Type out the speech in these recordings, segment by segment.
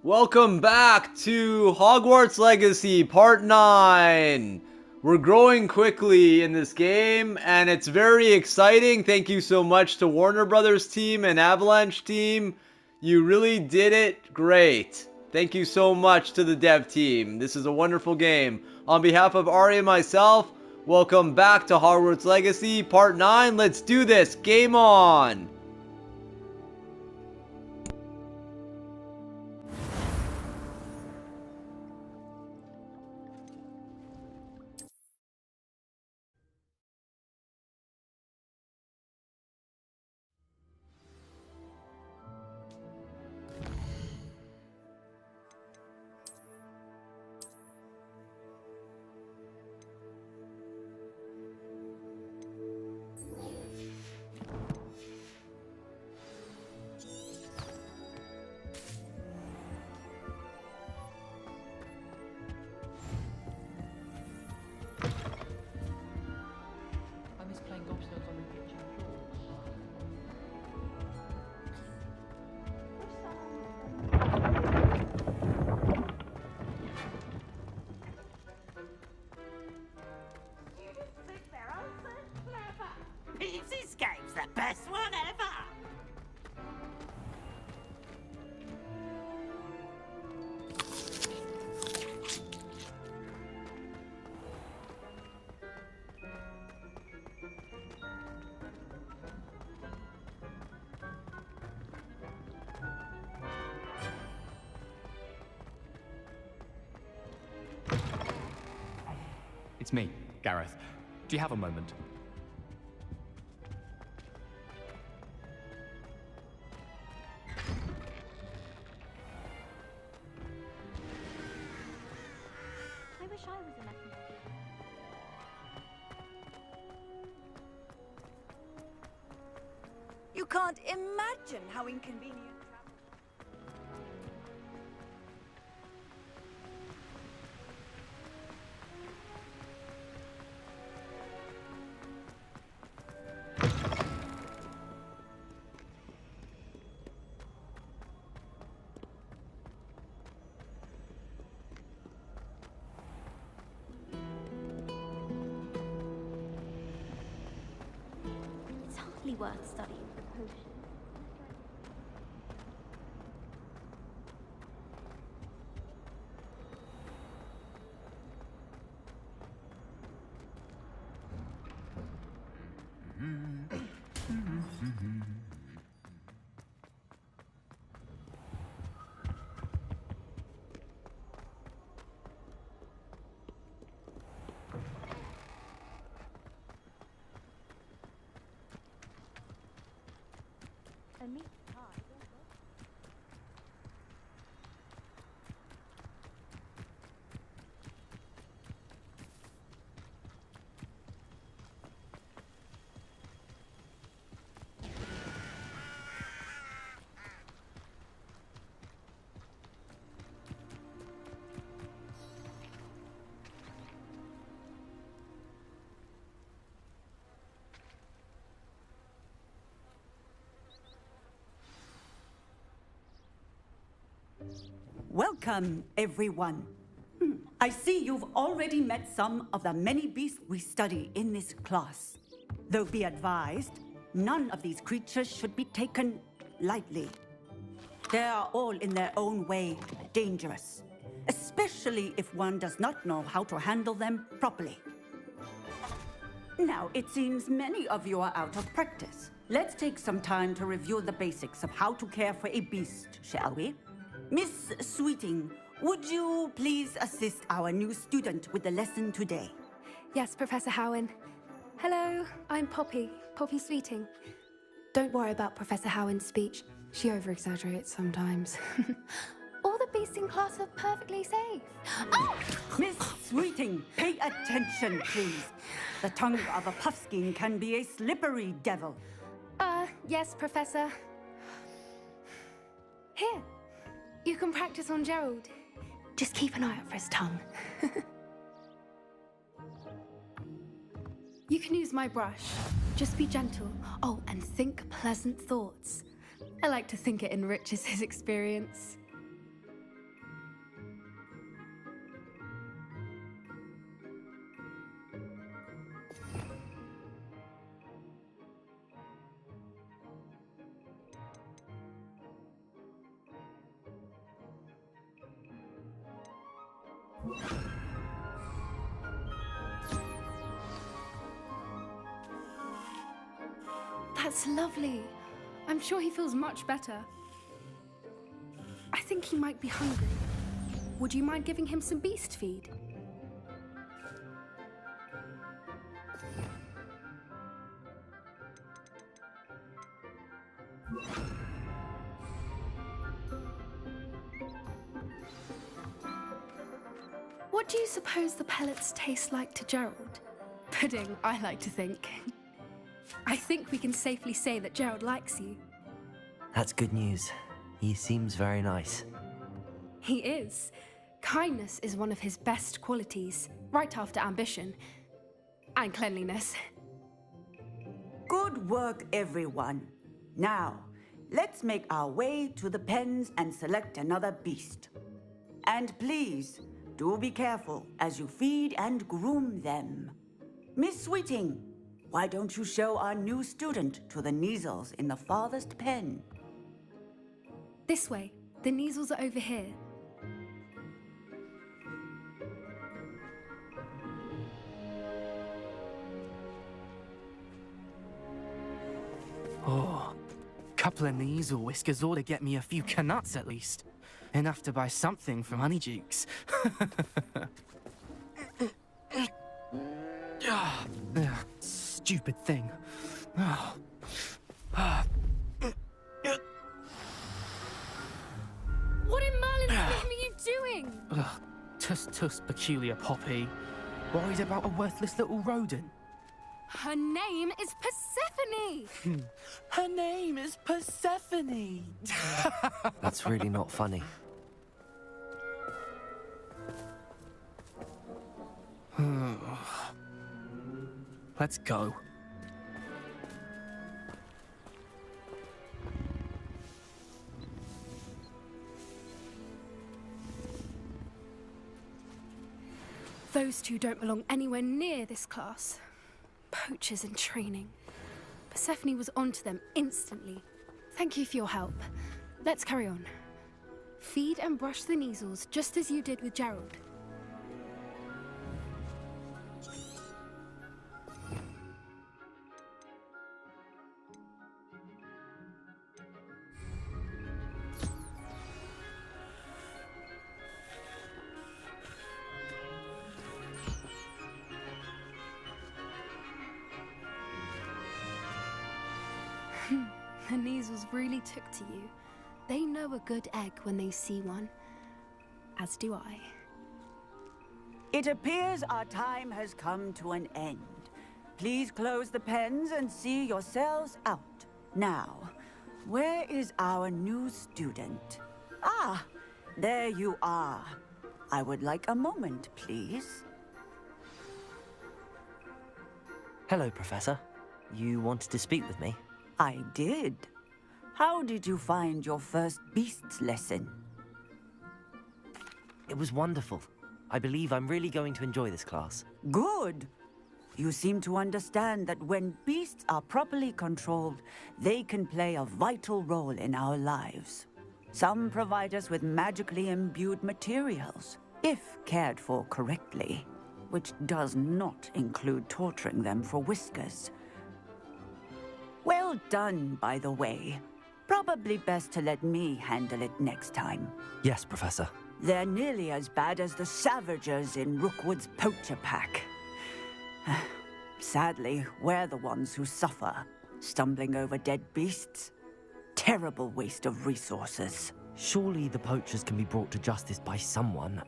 Welcome back to Hogwarts Legacy Part 9. We're growing quickly in this game, and it's very exciting. Thank you so much to Warner Brothers team and Avalanche team. You really did it great. Thank you so much to the dev team. This is a wonderful game. On behalf of Ari and myself, welcome back to Hogwarts Legacy Part 9. Let's do this. Game on! This game's the best one ever! It's me, Gareth. Do you have a moment? I wish I was a messenger. You can't imagine how inconvenient travel... It's hardly worth studying the potion. A neat tie. Welcome, everyone. I see you've already met some of the many beasts we study in this class. Though be advised, none of these creatures should be taken lightly. They are all in their own way dangerous, especially if one does not know how to handle them properly. Now, it seems many of you are out of practice. Let's take some time to review the basics of how to care for a beast, shall we? Miss Sweeting, would you please assist our new student with the lesson today? Yes, Professor Howen. Hello, I'm Poppy Sweeting. Don't worry about Professor Howen's speech. She over-exaggerates sometimes. All the beasts in class are perfectly safe. Oh! Miss Sweeting, pay attention, please. The tongue of a puffskein can be a slippery devil. Yes, Professor. Here, you can practice on Gerald. Just keep an eye out for his tongue. You can use my brush. Just be gentle. Oh, and think pleasant thoughts. I like to think it enriches his experience. That's lovely. I'm sure he feels much better. I think he might be hungry. Would you mind giving him some beast feed? What do you suppose the pellets taste like to Gerald? Pudding, I like to think. I think we can safely say that Gerald likes you. That's good news. He seems very nice. He is. Kindness is one of his best qualities, right after ambition. And cleanliness. Good work, everyone. Now, let's make our way to the pens and select another beast. And please, do be careful as you feed and groom them. Miss Sweeting, why don't you show our new student to the Neasels in the farthest pen? This way. The Neasels are over here. Oh, couple of Neasel whiskers ought to get me a few canuts at least. Enough to buy something from Honeydukes. Stupid thing. Oh. What in Merlin's name are you doing? Tuss, peculiar Poppy. Worried about a worthless little rodent? Her name is Persephone! Her name is Persephone! That's really not funny. Let's go. Those two don't belong anywhere near this class. Poachers in training. Persephone was onto them instantly. Thank you for your help. Let's carry on. Feed and brush the Neasels just as you did with Gerald. The Neasels really took to you. They know a good egg when they see one. As do I. It appears our time has come to an end. Please close the pens and see yourselves out. Now, where is our new student? Ah, there you are. I would like a moment, please. Hello, Professor. You wanted to speak with me? I did. How did you find your first beasts lesson? It was wonderful. I believe I'm really going to enjoy this class. Good. You seem to understand that when beasts are properly controlled, they can play a vital role in our lives. Some provide us with magically imbued materials, if cared for correctly, which does not include torturing them for whiskers. Well done, by the way. Probably best to let me handle it next time. Yes, Professor. They're nearly as bad as the Savagers in Rookwood's poacher pack. Sadly, we're the ones who suffer, stumbling over dead beasts. Terrible waste of resources. Surely the poachers can be brought to justice by someone.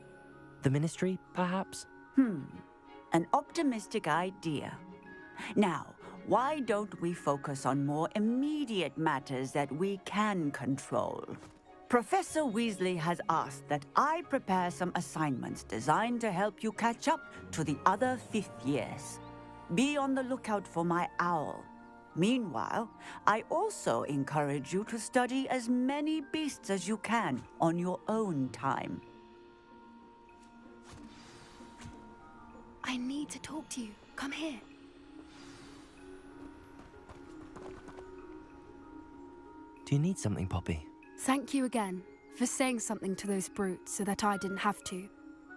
The Ministry, perhaps? An optimistic idea. Now, why don't we focus on more immediate matters that we can control? Professor Weasley has asked that I prepare some assignments designed to help you catch up to the other 5th years. Be on the lookout for my owl. Meanwhile, I also encourage you to study as many beasts as you can on your own time. I need to talk to you. Come here. Do you need something, Poppy? Thank you again for saying something to those brutes so that I didn't have to.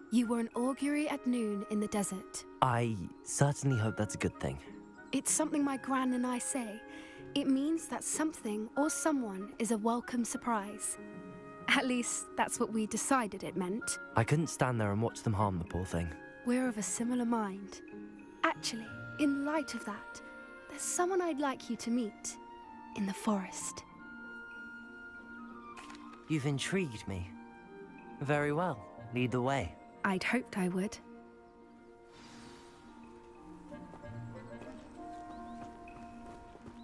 You were an augury at noon in the desert. I certainly hope that's a good thing. It's something my gran and I say. It means that something or someone is a welcome surprise. At least, that's what we decided it meant. I couldn't stand there and watch them harm the poor thing. We're of a similar mind. Actually, in light of that, there's someone I'd like you to meet. In the forest. You've intrigued me. Very well. Lead the way. I'd hoped I would.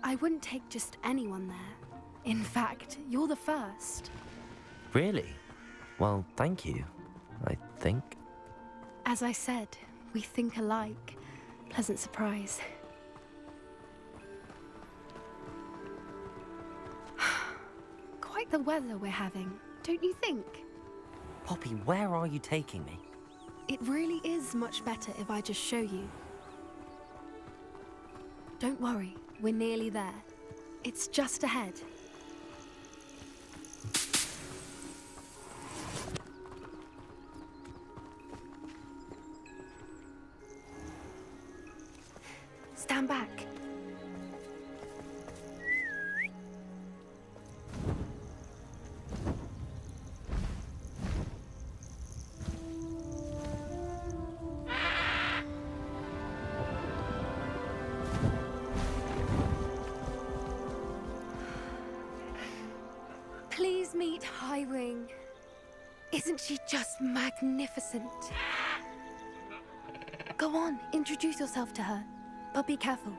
I wouldn't take just anyone there. In fact, you're the first. Really? Well, thank you, I think. As I said, we think alike. Pleasant surprise. Quite the weather we're having, don't you think? Poppy, where are you taking me? It really is much better if I just show you. Don't worry, we're nearly there. It's just ahead. Stand back. Please meet Highwing. Isn't she just magnificent? Go on, introduce yourself to her. But be careful.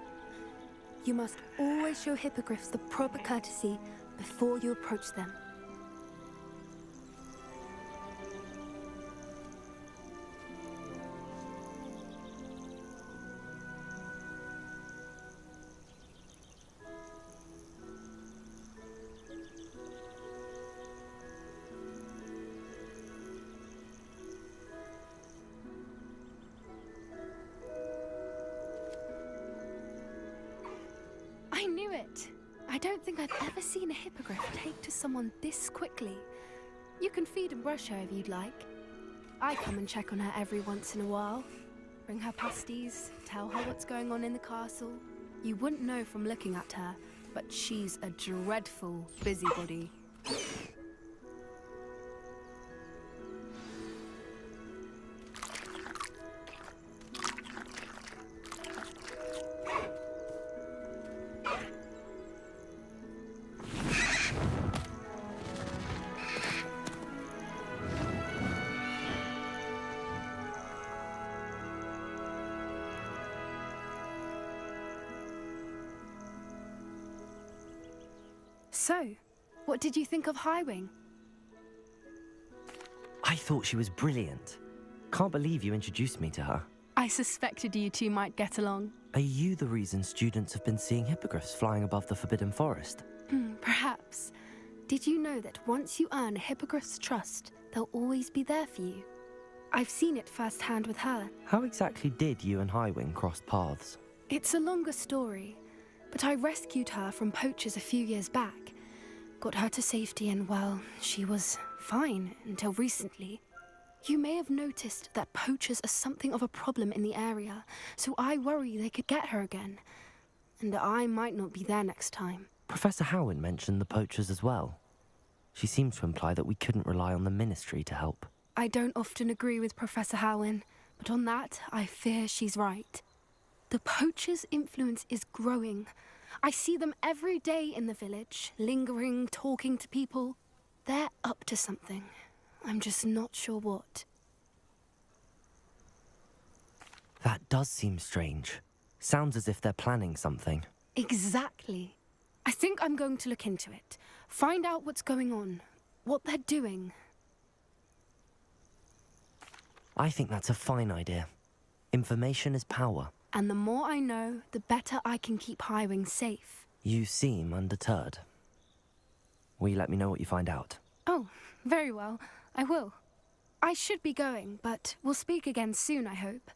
You must always show hippogriffs the proper courtesy before you approach them. I knew it! I don't think I've ever seen a hippogriff take to someone this quickly. You can feed and brush her if you'd like. I come and check on her every once in a while. Bring her pasties, tell her what's going on in the castle. You wouldn't know from looking at her, but she's a dreadful busybody. So, what did you think of Highwing? I thought she was brilliant. Can't believe you introduced me to her. I suspected you two might get along. Are you the reason students have been seeing hippogriffs flying above the Forbidden Forest? Perhaps. Did you know that once you earn a hippogriff's trust, they'll always be there for you? I've seen it firsthand with her. How exactly did you and Highwing cross paths? It's a longer story, but I rescued her from poachers a few years back. Got her to safety and, well, she was fine until recently. You may have noticed that poachers are something of a problem in the area, so I worry they could get her again. And I might not be there next time. Professor Howin mentioned the poachers as well. She seemed to imply that we couldn't rely on the Ministry to help. I don't often agree with Professor Howin, but on that, I fear she's right. The poachers' influence is growing. I see them every day in the village, lingering, talking to people. They're up to something. I'm just not sure what. That does seem strange. Sounds as if they're planning something. Exactly. I think I'm going to look into it. Find out what's going on, what they're doing. I think that's a fine idea. Information is power. And the more I know, the better I can keep Highwing safe. You seem undeterred. Will you let me know what you find out? Oh, very well. I will. I should be going, but we'll speak again soon, I hope.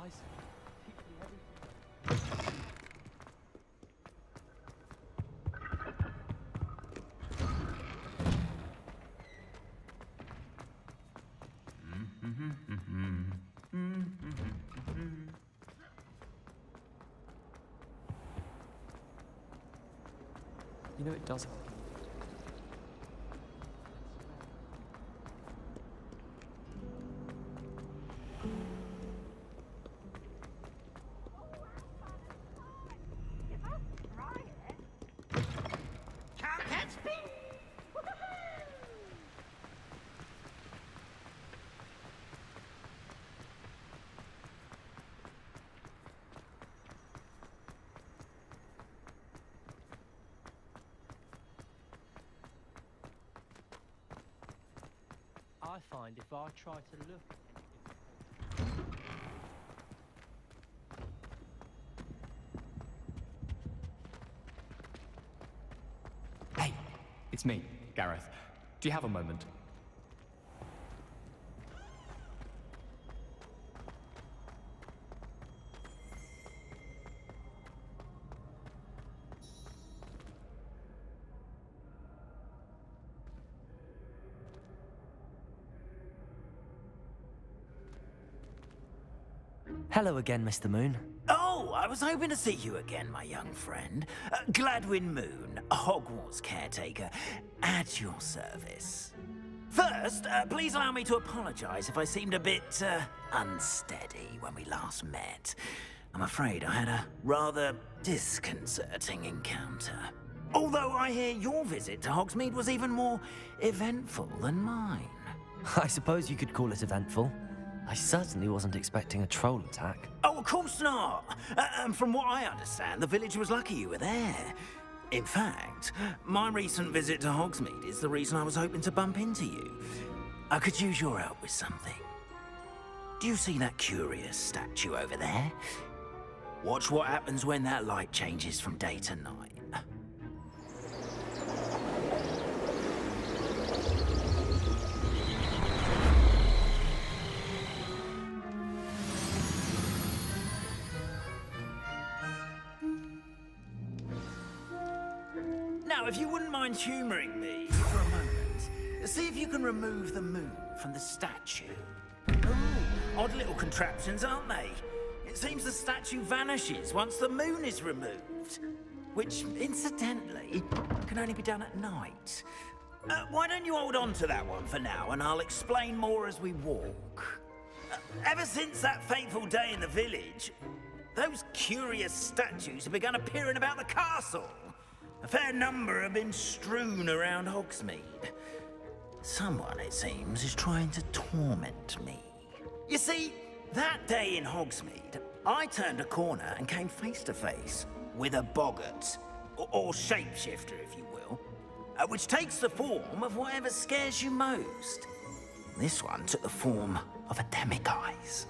guys. You know, it does. Can't catch me. I find if I try to look Hey, it's me, Gareth. Do you have a moment? Hello again, Mr. Moon. Oh, I was hoping to see you again, my young friend. Gladwin Moon, Hogwarts caretaker, at your service. First, please allow me to apologize if I seemed a bit unsteady when we last met. I'm afraid I had a rather disconcerting encounter. Although I hear your visit to Hogsmeade was even more eventful than mine. I suppose you could call it eventful. I certainly wasn't expecting a troll attack. Oh, of course not. And from what I understand, the village was lucky you were there. In fact, my recent visit to Hogsmeade is the reason I was hoping to bump into you. I could use your help with something. Do you see that curious statue over there? Watch what happens when that light changes from day to night. Now, if you wouldn't mind humouring me for a moment, see if you can remove the moon from the statue. Ooh, odd little contraptions, aren't they? It seems the statue vanishes once the moon is removed. Which, incidentally, can only be done at night. Why don't you hold on to that one for now, and I'll explain more as we walk. Ever since that fateful day in the village, those curious statues have begun appearing about the castle. A fair number have been strewn around Hogsmeade. Someone, it seems, is trying to torment me. You see, that day in Hogsmeade, I turned a corner and came face to face with a boggart, or shapeshifter, if you will, which takes the form of whatever scares you most. This one took the form of a demiguise.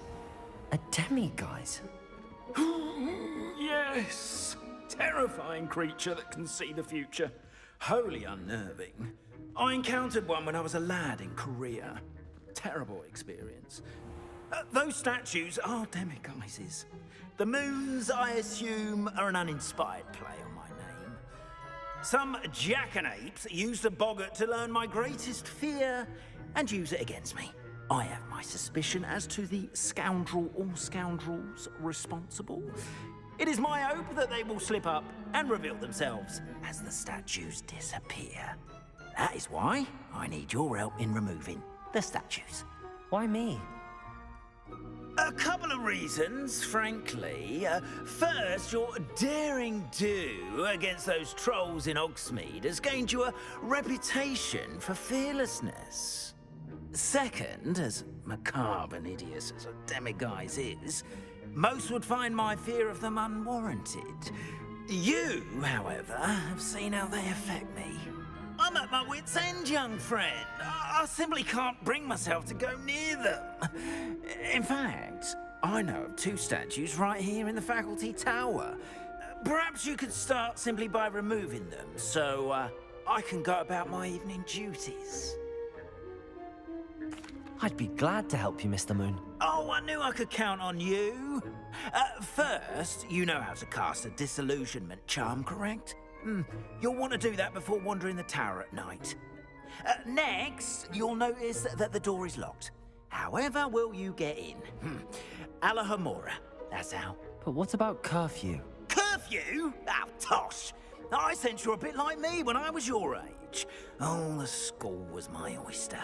A demiguise? Yes! Terrifying creature that can see the future. Wholly unnerving. I encountered one when I was a lad in Korea. Terrible experience. Those statues are demiguises. The moons, I assume, are an uninspired play on my name. Some jackanapes used a boggart to learn my greatest fear and use it against me. I have my suspicion as to the scoundrel or scoundrels responsible. It is my hope that they will slip up and reveal themselves as the statues disappear. That is why I need your help in removing the statues. Why me? A couple of reasons, frankly. First, your daring do against those trolls in Hogsmeade has gained you a reputation for fearlessness. Second, as macabre and hideous as a demiguise is, most would find my fear of them unwarranted. You, however, have seen how they affect me. I'm at my wit's end, young friend. I simply can't bring myself to go near them. In fact, I know of two statues right here in the faculty tower. Perhaps you could start simply by removing them, so I can go about my evening duties. I'd be glad to help you, Mr. Moon. Oh, I knew I could count on you. First, you know how to cast a disillusionment charm, correct? You'll want to do that before wandering the tower at night. Next, you'll notice that the door is locked. However will you get in? Alahomora, that's how. But what about curfew? Curfew? Oh, tosh. I sense you're a bit like me when I was your age. Oh, the school was my oyster.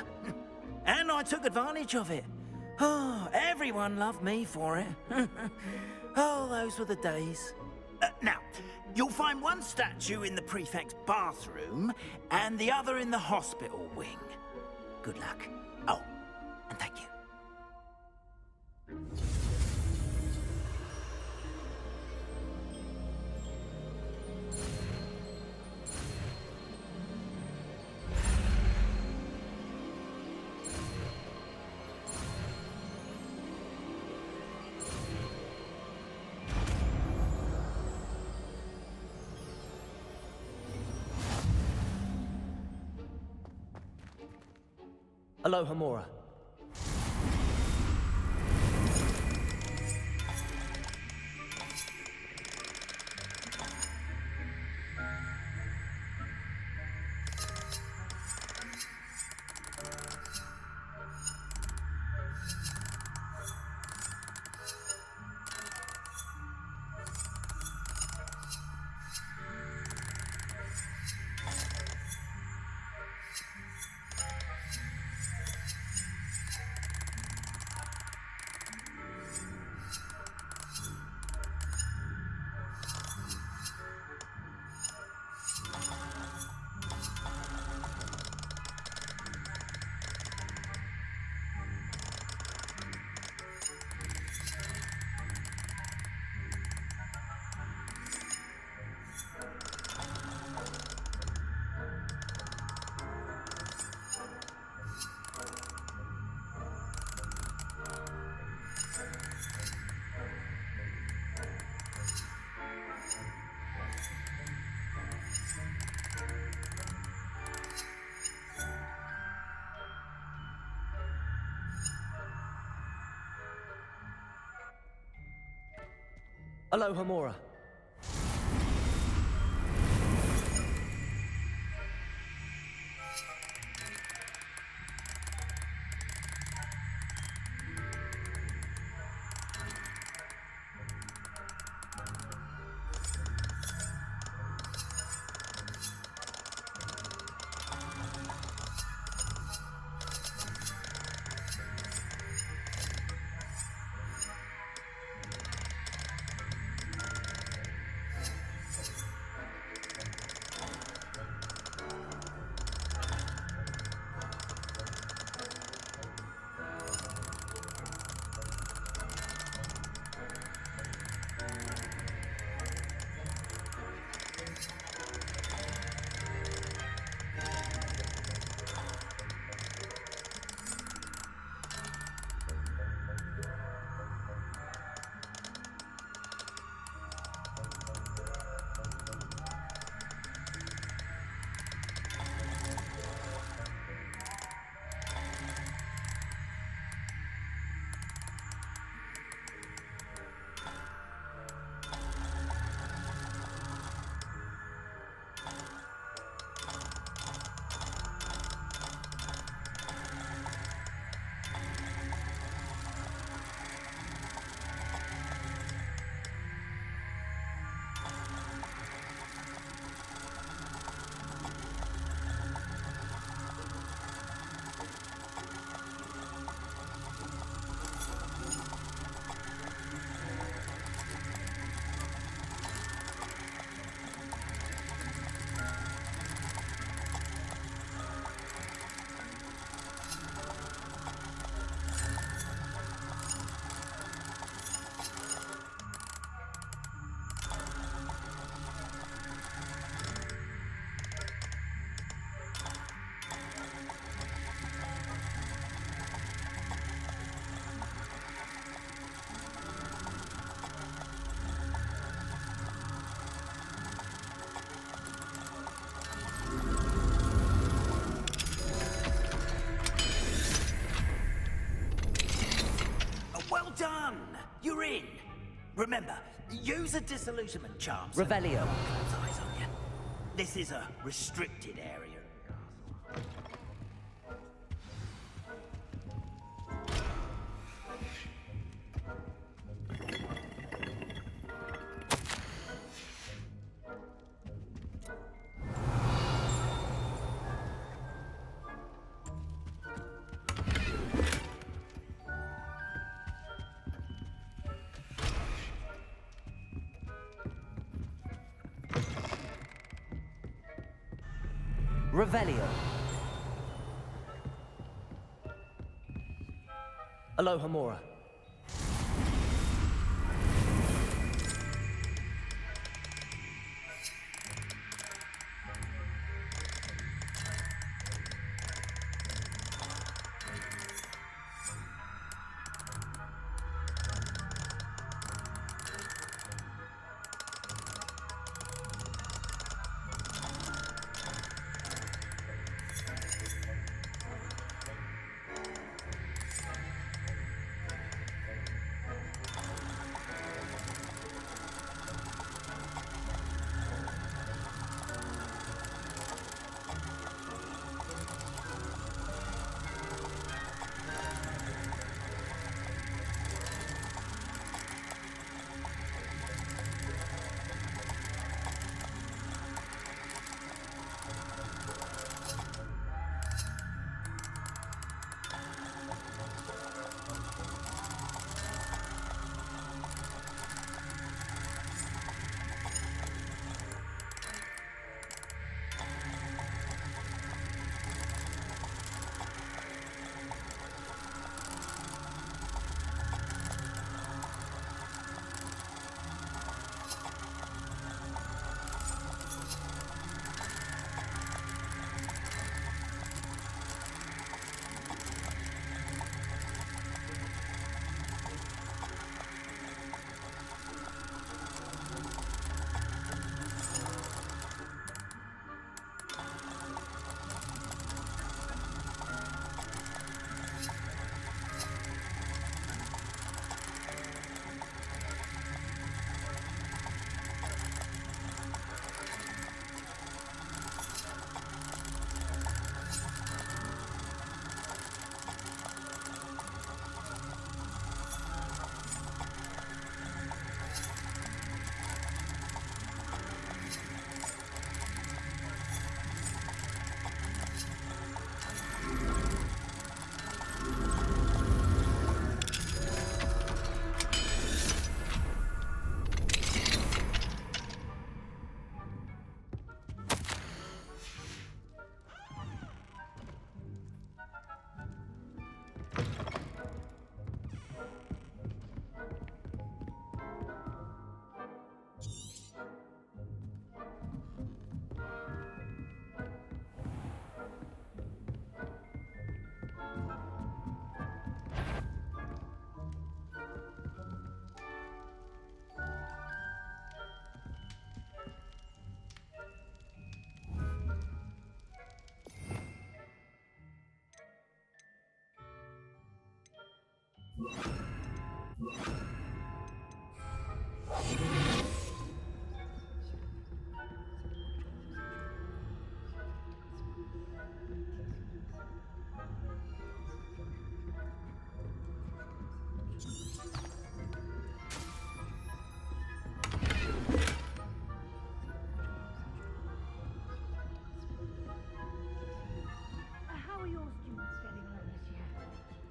And I took advantage of it. Oh, everyone loved me for it. Oh, those were the days. Now, you'll find one statue in the prefect's bathroom and the other in the hospital wing. Good luck. Oh, and thank you. Alohomora. Alohomora. Remember, use a disillusionment charm. Revelio. Close eyes on you. This is a restricted area. Revelio. Aloha Mora.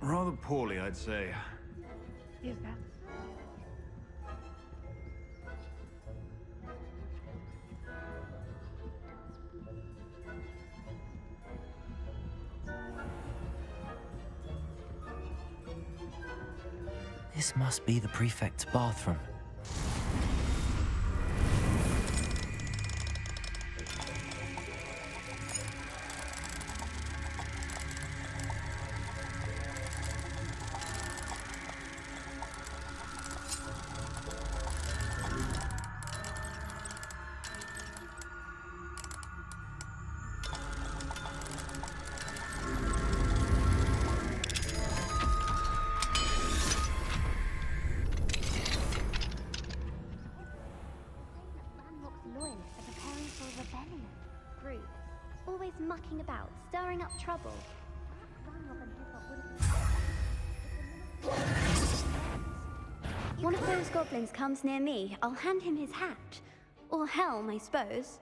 Rather poorly, I'd say. Is that This must be the prefect's bathroom. always mucking about, stirring up trouble. One of those goblins comes near me, I'll hand him his hat. Or helm, I suppose.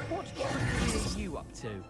What trickery are you up to?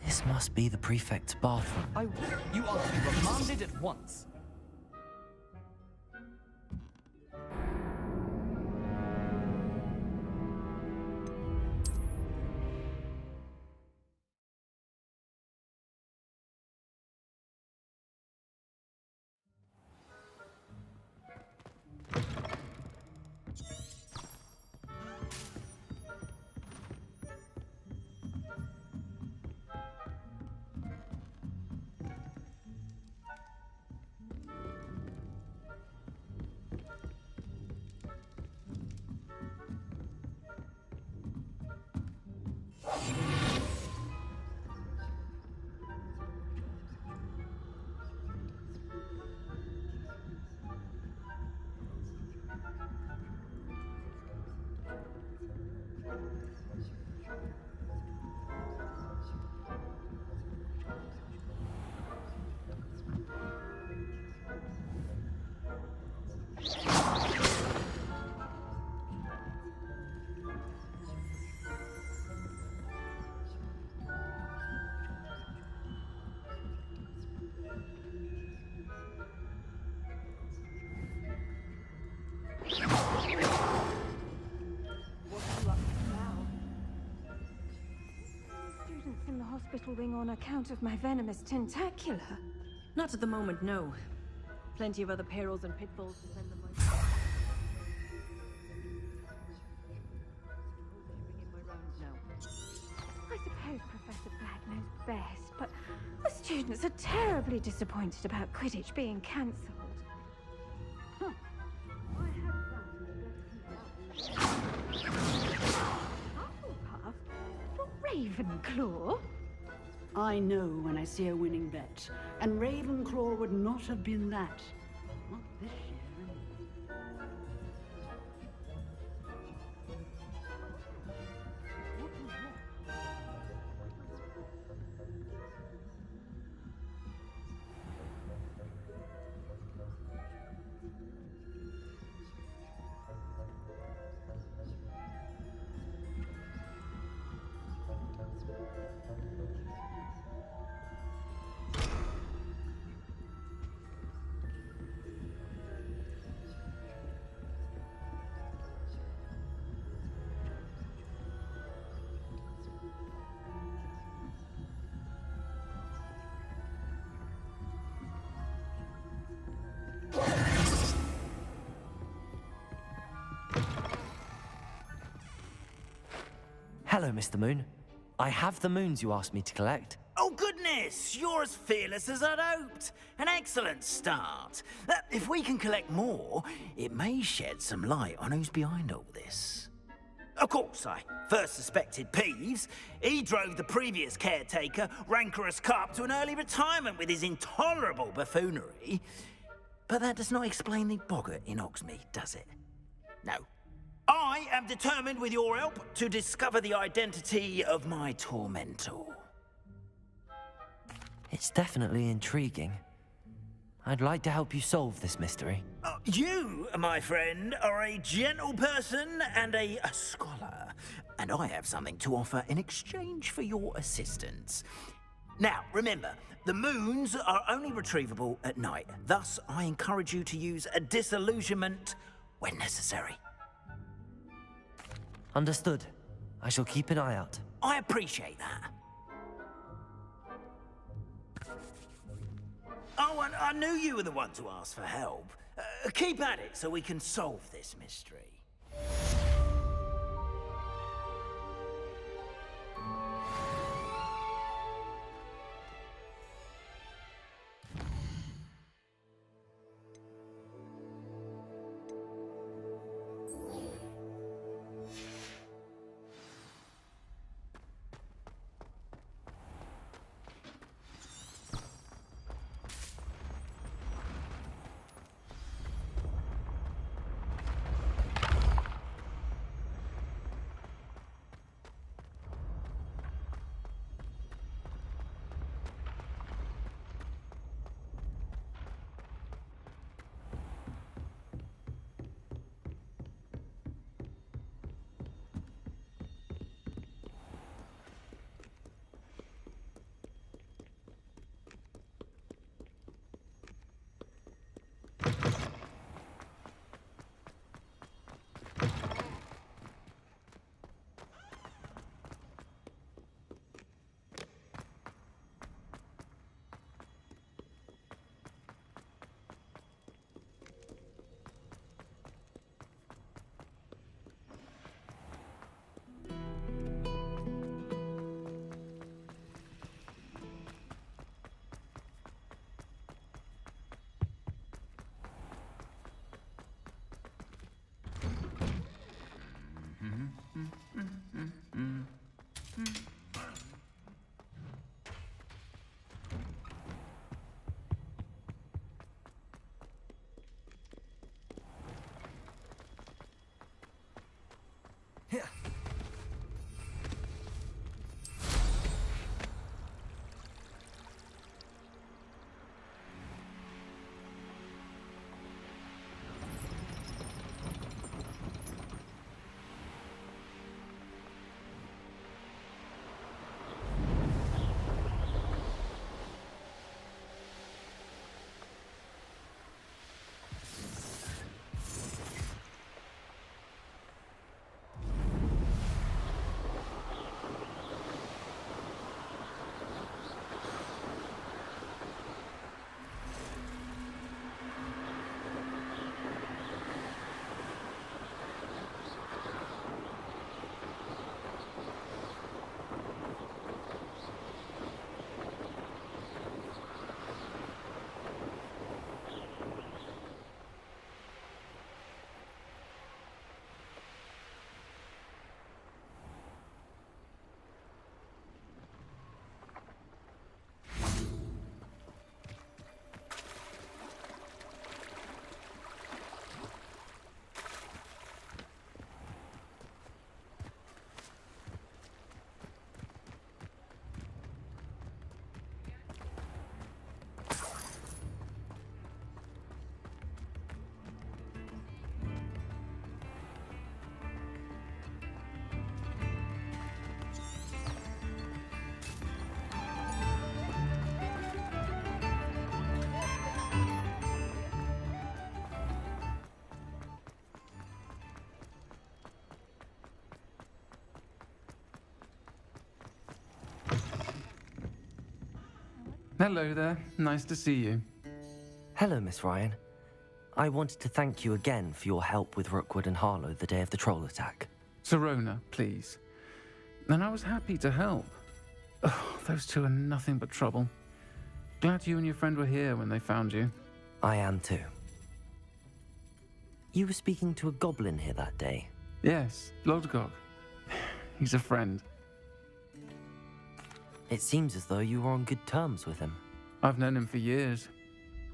This must be the prefect's bathroom. You are to be remanded at once. baffling on account of my venomous tentacula. Not at the moment, no. Plenty of other perils and pitfalls to spend the money. I suppose Professor Black knows best, but the students are terribly disappointed about Quidditch being cancelled. Hufflepuff? You're Ravenclaw? I know when I see a winning bet, and Ravenclaw would not have been that. Not this year, anyway. Hello, Mr. Moon. I have the moons you asked me to collect. Oh, goodness! You're as fearless as I'd hoped. An excellent start. If we can collect more, it may shed some light on who's behind all this. Of course, I first suspected Peeves. He drove the previous caretaker, Rancorous Carp, to an early retirement with his intolerable buffoonery. But that does not explain the boggart in Hogsmeade, does it? No. I am determined, with your help, to discover the identity of my tormentor. It's definitely intriguing. I'd like to help you solve this mystery. You, my friend, are a gentle person and a scholar, and I have something to offer in exchange for your assistance. Now, remember, the moons are only retrievable at night. Thus, I encourage you to use a disillusionment when necessary. Understood. I shall keep an eye out. I appreciate that. Oh, and I knew you were the one to ask for help. Keep at it so we can solve this mystery. Hello there. Nice to see you. Hello, Miss Ryan. I wanted to thank you again for your help with Rookwood and Harlow the day of the troll attack. Sirona, please. And I was happy to help. Oh, those two are nothing but trouble. Glad you and your friend were here when they found you. I am too. You were speaking to a goblin here that day. Yes, Lodgok. He's a friend. It seems as though you were on good terms with him. I've known him for years.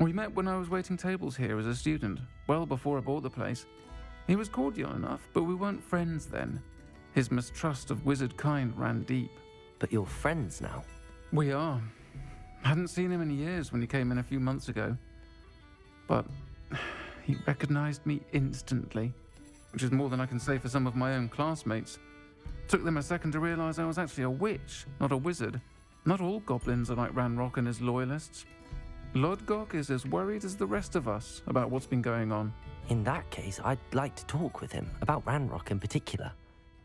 We met when I was waiting tables here as a student, well before I bought the place. He was cordial enough, but we weren't friends then. His mistrust of wizard kind ran deep. But you're friends now? We are. Hadn't seen him in years when he came in a few months ago. But he recognized me instantly, which is more than I can say for some of my own classmates. Took them a second to realize I was actually a witch, not a wizard. Not all goblins are like Ranrock and his loyalists. Lodgok is as worried as the rest of us about what's been going on. In that case, I'd like to talk with him, about Ranrock in particular.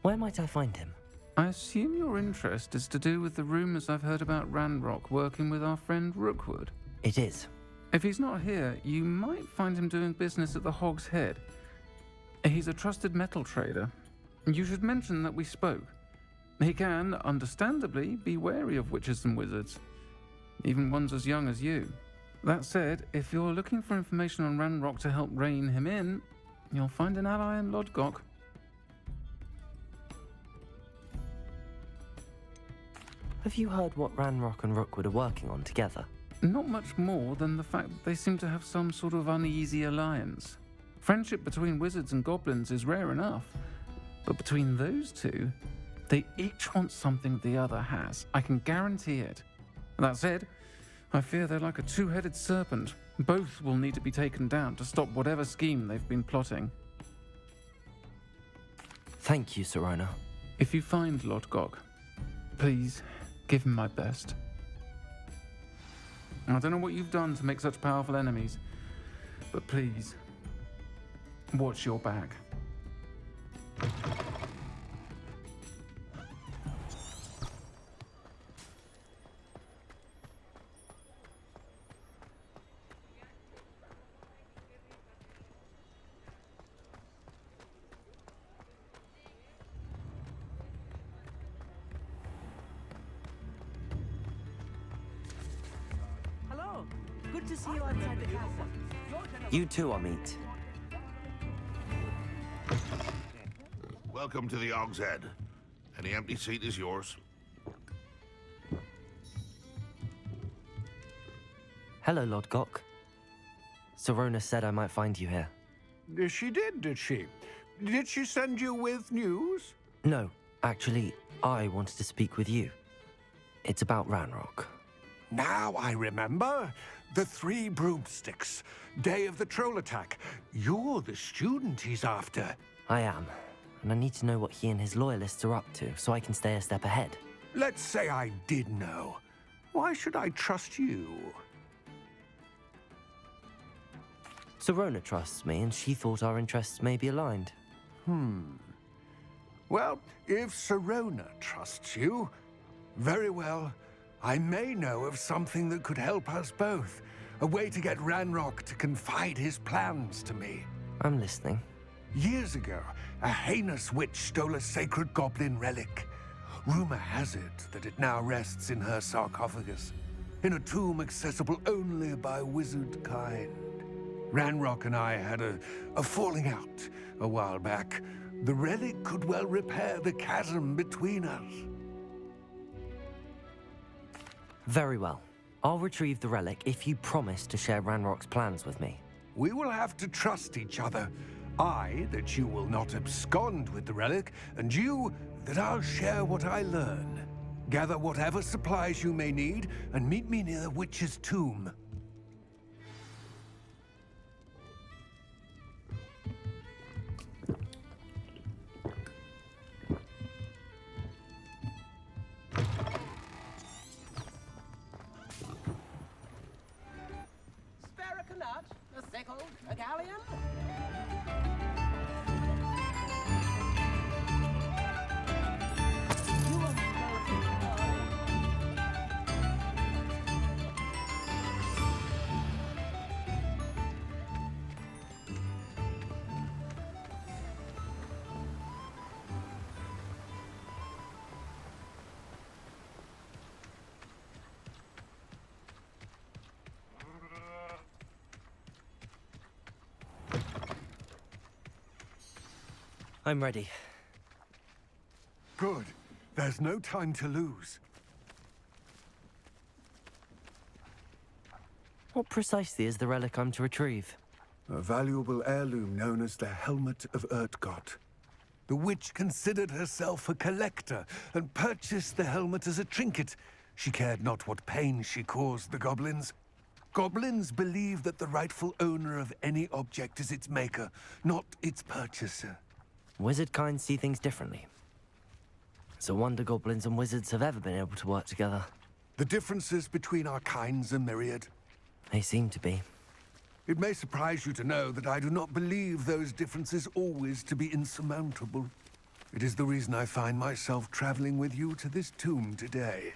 Where might I find him? I assume your interest is to do with the rumors I've heard about Ranrock working with our friend Rookwood. It is. If he's not here, you might find him doing business at the Hog's Head. He's a trusted metal trader. You should mention that we spoke. He can, understandably, be wary of witches and wizards, even ones as young as you. That said, if you're looking for information on Ranrock to help rein him in, you'll find an ally in Lodgok. Have you heard what Ranrock and Rookwood are working on together? Not much more than the fact that they seem to have some sort of uneasy alliance. Friendship between wizards and goblins is rare enough, but between those two, they each want something the other has. I can guarantee it. That said, I fear they're like a two-headed serpent. Both will need to be taken down to stop whatever scheme they've been plotting. Thank you, Sirona. If you find Lodgok, please give him my best. I don't know what you've done to make such powerful enemies, but please, watch your back. Hello. Good to see you outside the castle. You too, Amit. Welcome to the Hog's Head. Any empty seat is yours. Hello, Lodgok. Sirona said I might find you here. She did she? Did she send you with news? No, actually, I wanted to speak with you. It's about Ranrock. Now I remember. The 3 broomsticks. Day of the troll attack. You're the student he's after. I am, and I need to know what he and his loyalists are up to so I can stay a step ahead. Let's say I did know. Why should I trust you? Sirona trusts me, and she thought our interests may be aligned. Well, if Sirona trusts you, very well. I may know of something that could help us both. A way to get Ranrock to confide his plans to me. I'm listening. Years ago, a heinous witch stole a sacred goblin relic. Rumor has it that it now rests in her sarcophagus, in a tomb accessible only by wizard kind. Ranrock and I had a falling out a while back. The relic could well repair the chasm between us. Very well. I'll retrieve the relic if you promise to share Ranrock's plans with me. We will have to trust each other. I, that you will not abscond with the relic, and you, that I'll share what I learn. Gather whatever supplies you may need, and meet me near the witch's tomb. A sickle, a galleon? I'm ready. Good. There's no time to lose. What precisely is the relic I'm to retrieve? A valuable heirloom known as the Helmet of Urtgott. The witch considered herself a collector and purchased the helmet as a trinket. She cared not what pain she caused the goblins. Goblins believe that the rightful owner of any object is its maker, not its purchaser. Wizard kind see things differently. It's a wonder goblins and wizards have ever been able to work together. The differences between our kinds are myriad. They seem to be. It may surprise you to know that I do not believe those differences always to be insurmountable. It is the reason I find myself traveling with you to this tomb today.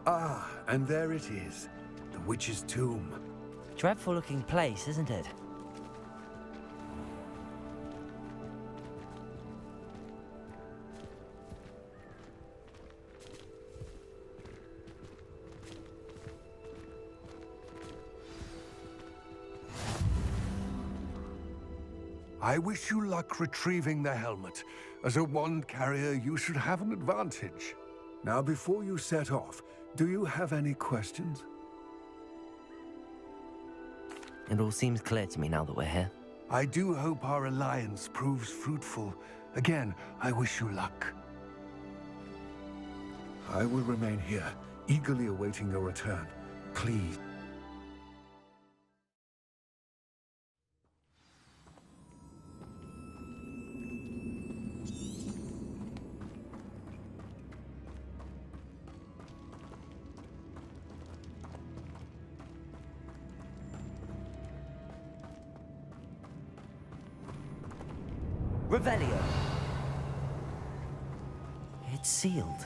Ah, and there it is. The witch's tomb. Dreadful looking place, isn't it? I wish you luck retrieving the helmet. As a wand carrier, you should have an advantage. Now, before you set off, do you have any questions? It all seems clear to me now that we're here. I do hope our alliance proves fruitful. Again, I wish you luck. I will remain here, eagerly awaiting your return. Please. Revelio. It's sealed.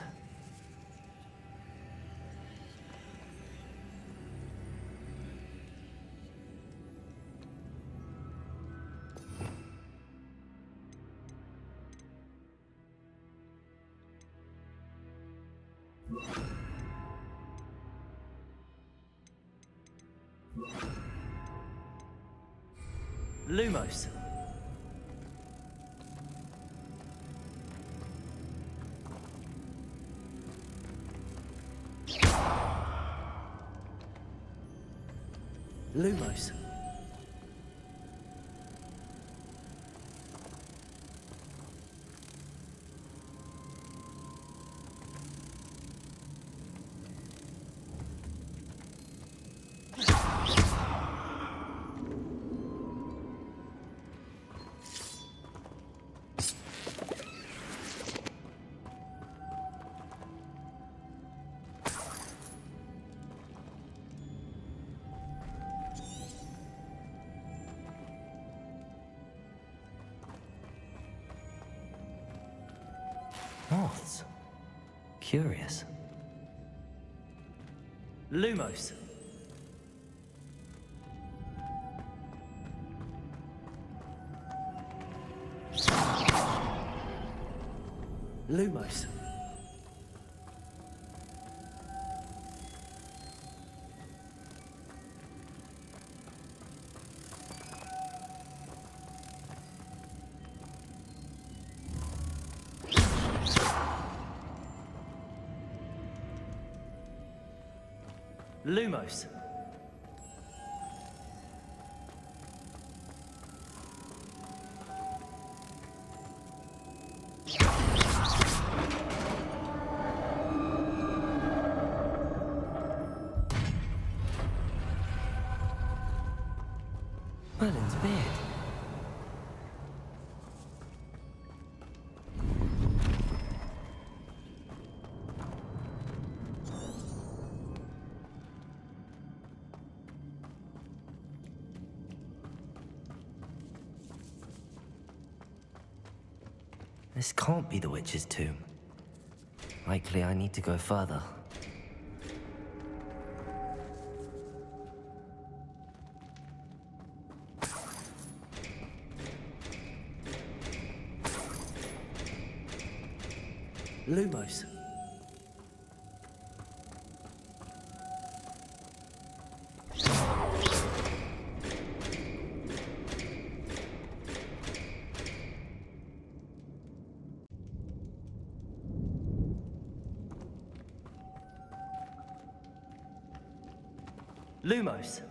Lumos. Lumos. Moths. Curious. Lumos. Lumos. Lumos. Merlin's beard. This can't be the witch's tomb. Likely I need to go further. Lumos. Lumos.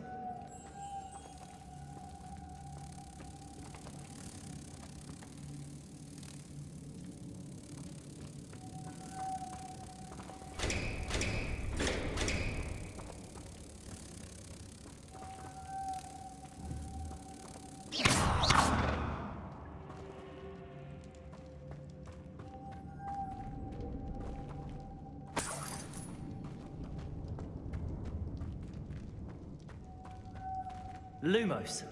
Lumos.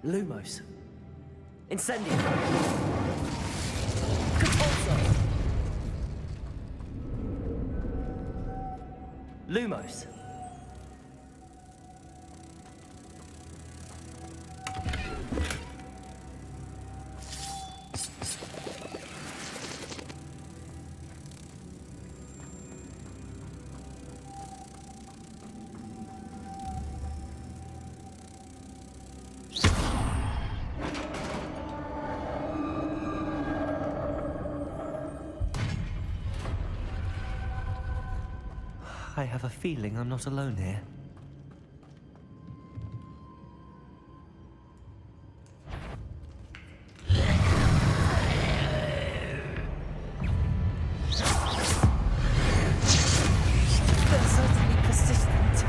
Lumos. Incendio. Compulso. Lumos. I have a feeling I'm not alone here. They're certainly persistent.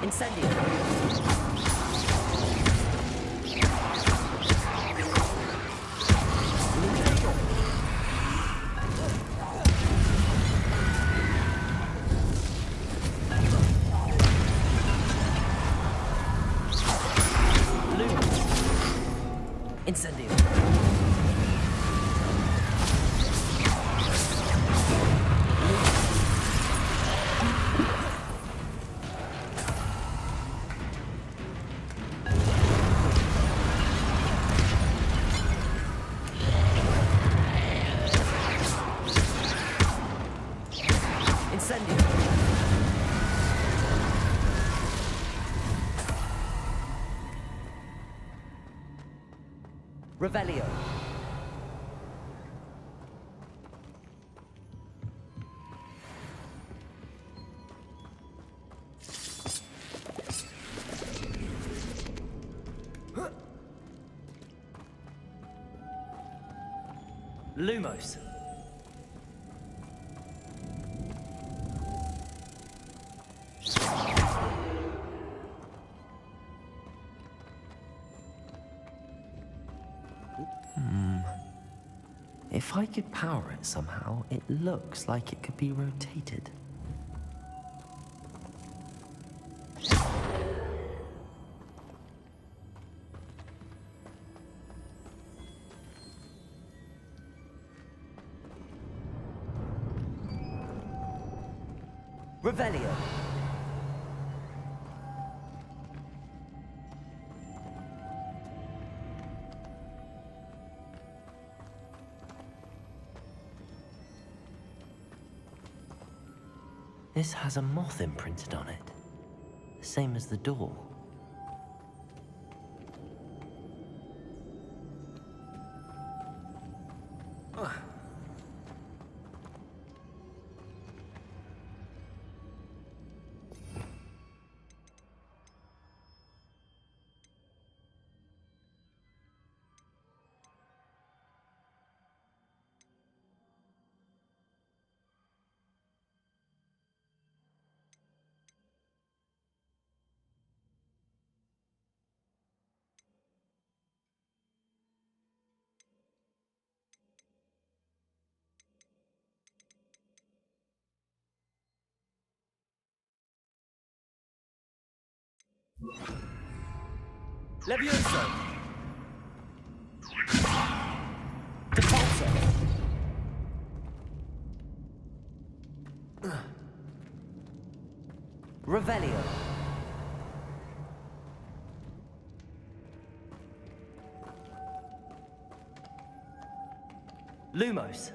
Incendio. Incendio. Incendio. Revelio. Lumos. If I could power it somehow, it looks like it could be rotated. Revelio. This has a moth imprinted on it. The same as the door. Levioso. Depulso. Revelio. Lumos.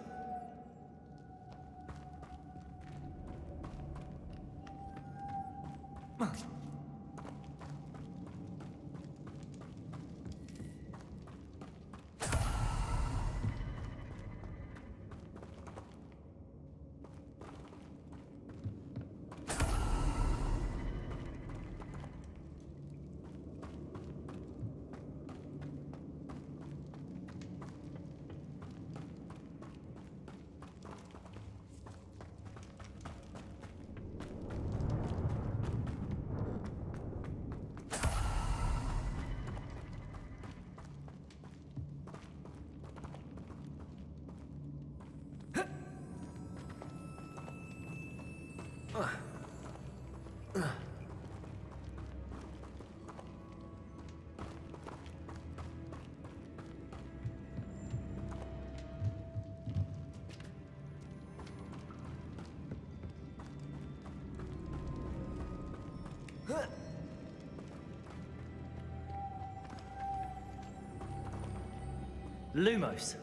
Lumos.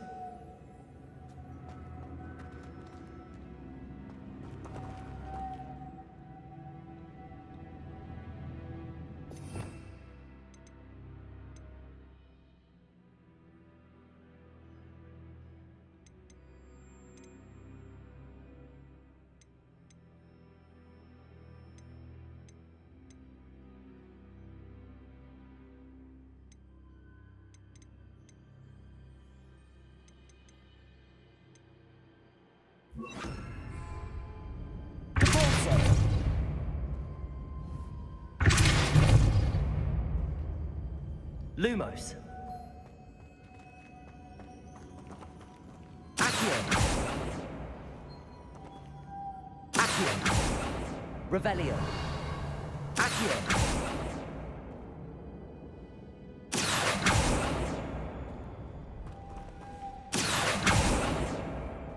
Lumos. Accio. Accio. Revelio. Accio.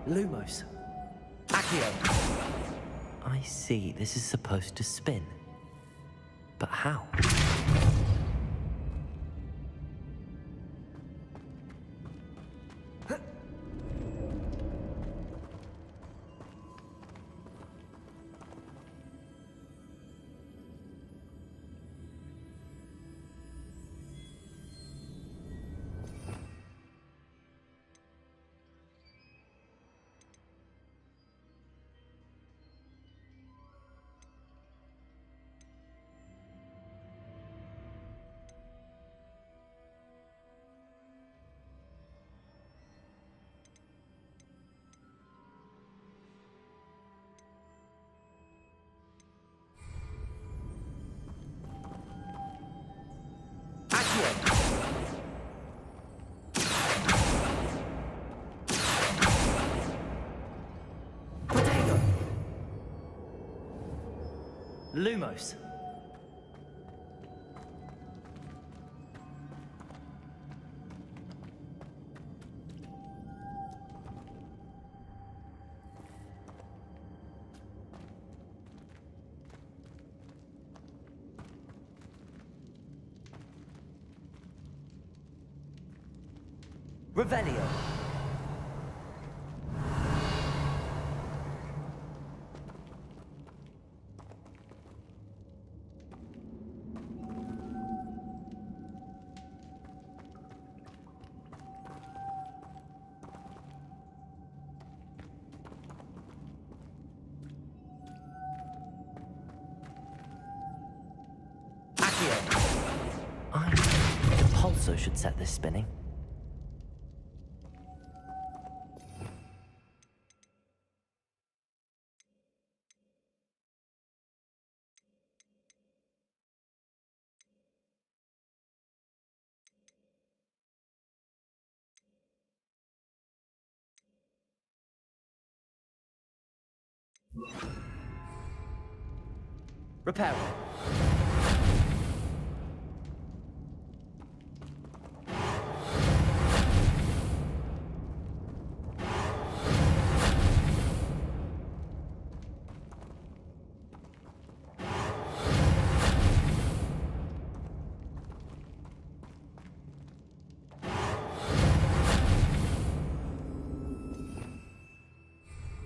Lumos. Accio. I see, this is supposed to spin. But how? Lumos. Revelio. The pulsar should set this spinning. Reparo.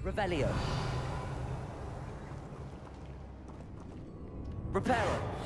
Revelio. Reparo.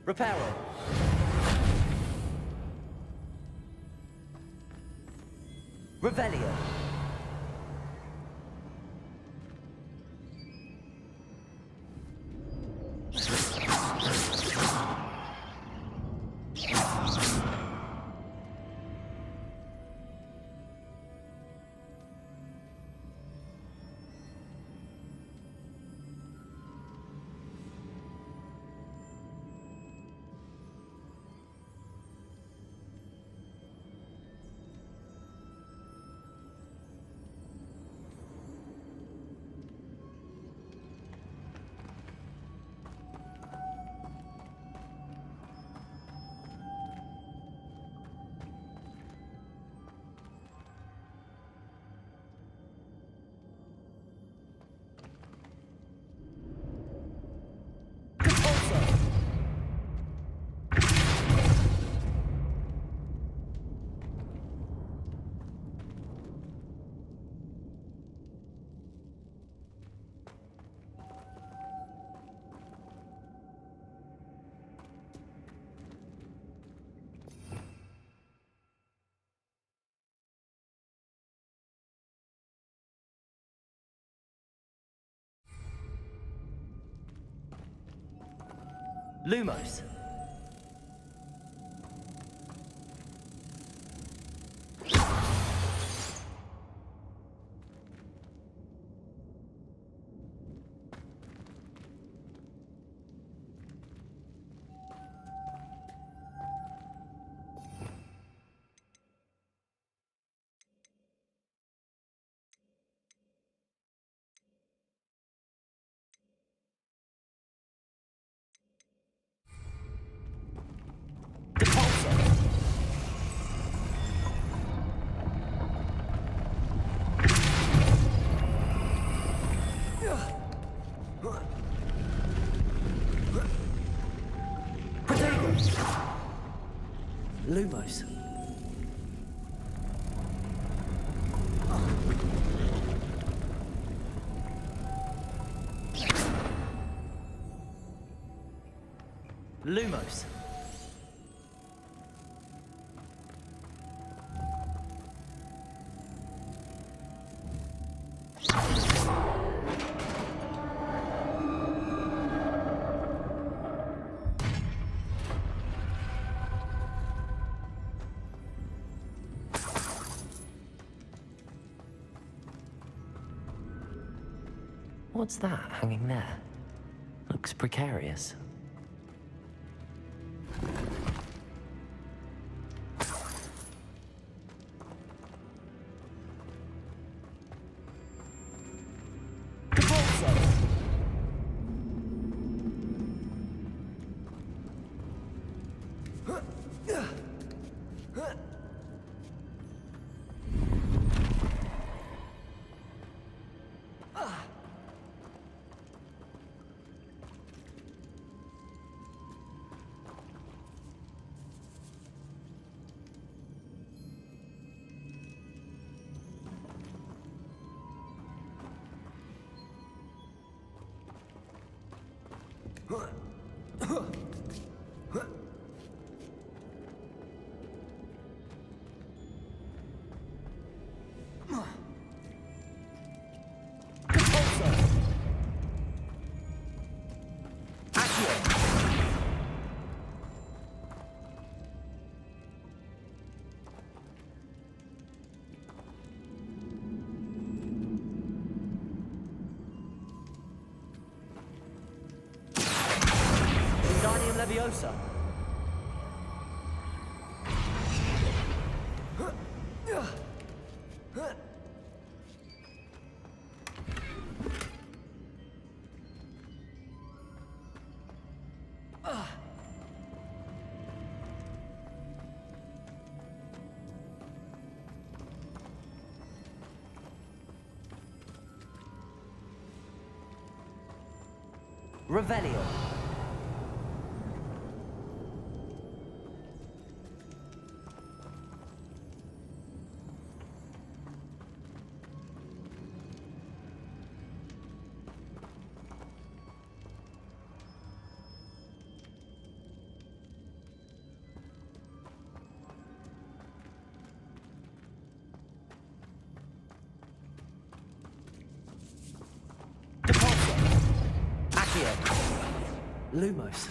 Reparo. Revelio. Lumos. Lumos. Lumos. What's that hanging there? Looks precarious. Leviosa. Revelio. Lumos.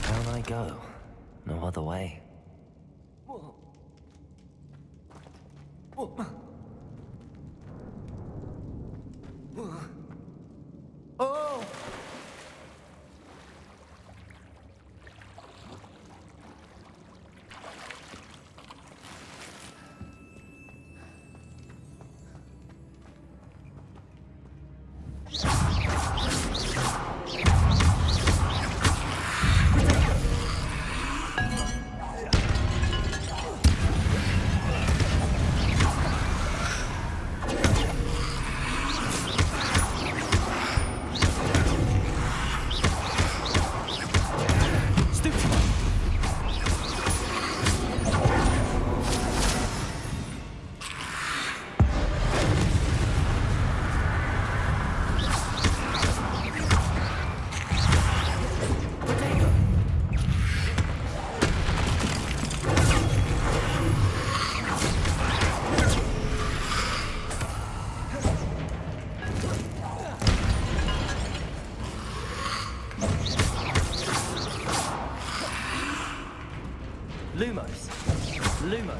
Down I go. No other way. Oh! Lumos. Lumos.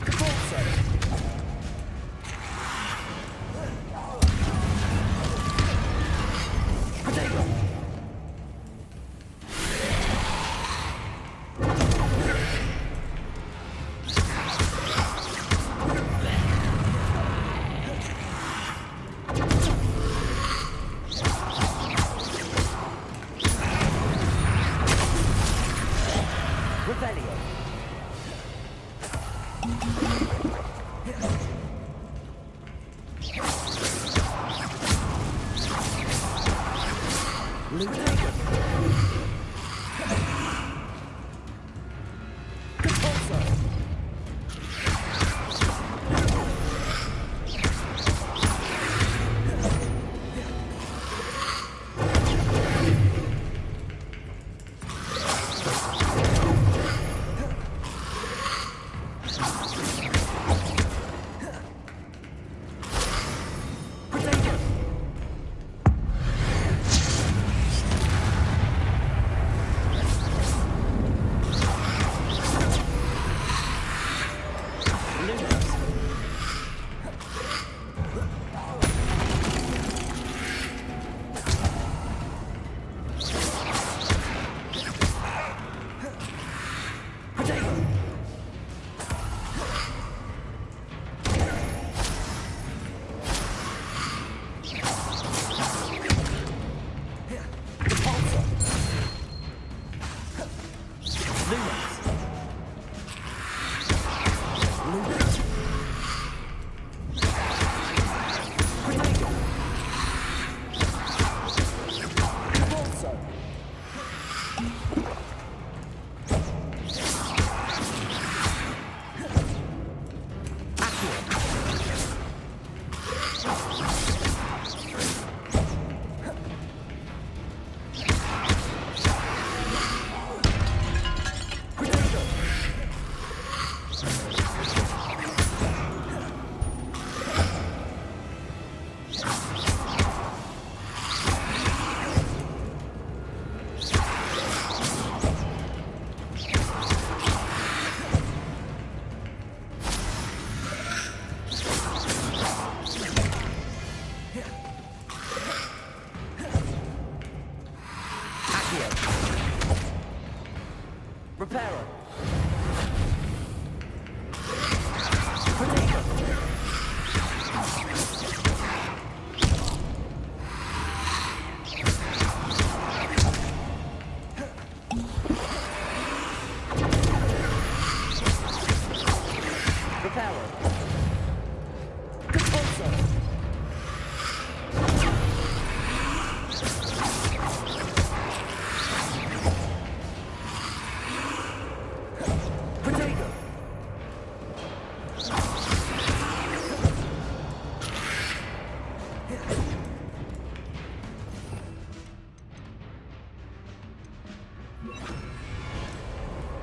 Also.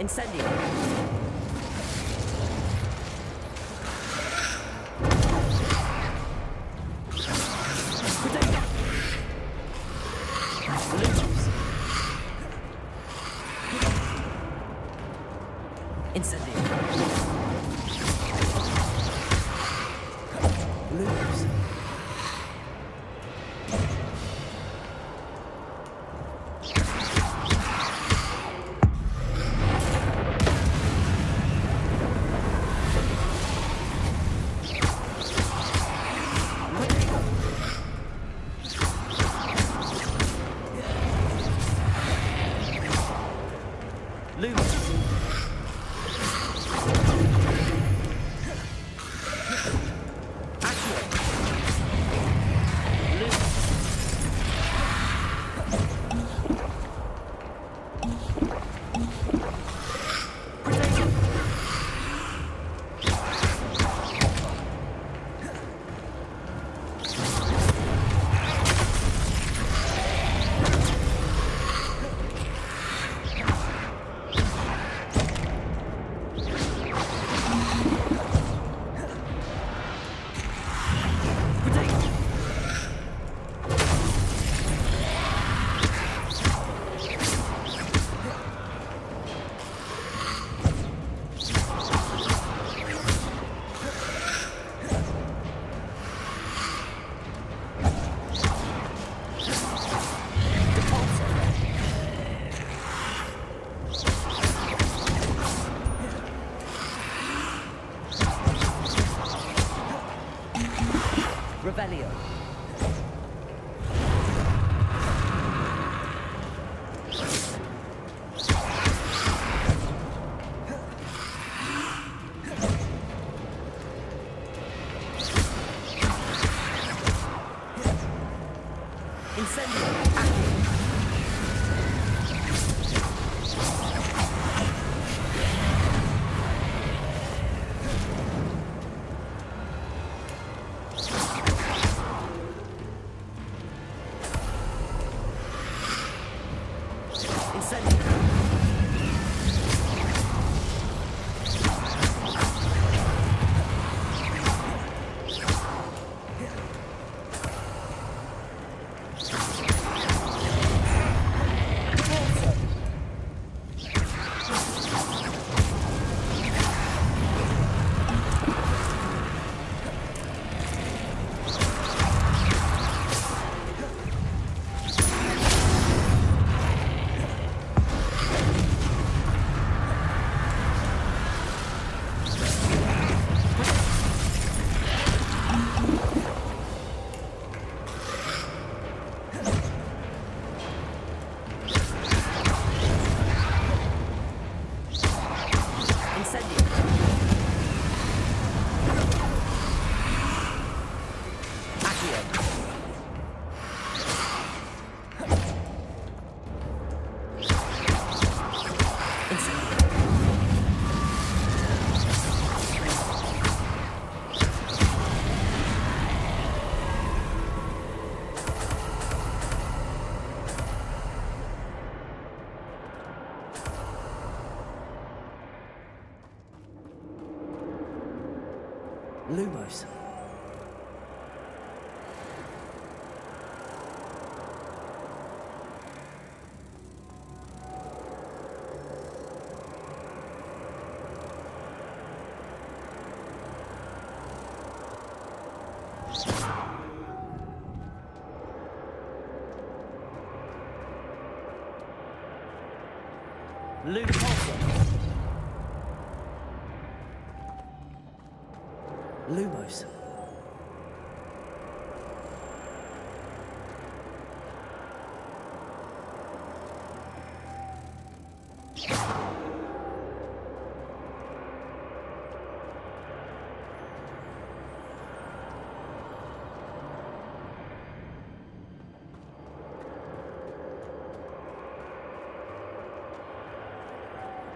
Incendio. Lumos. Lumos.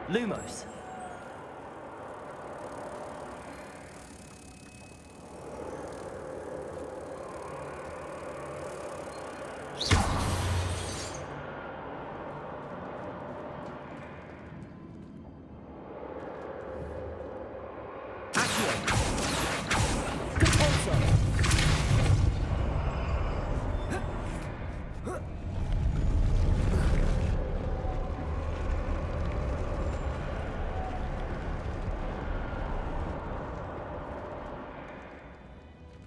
Lumos.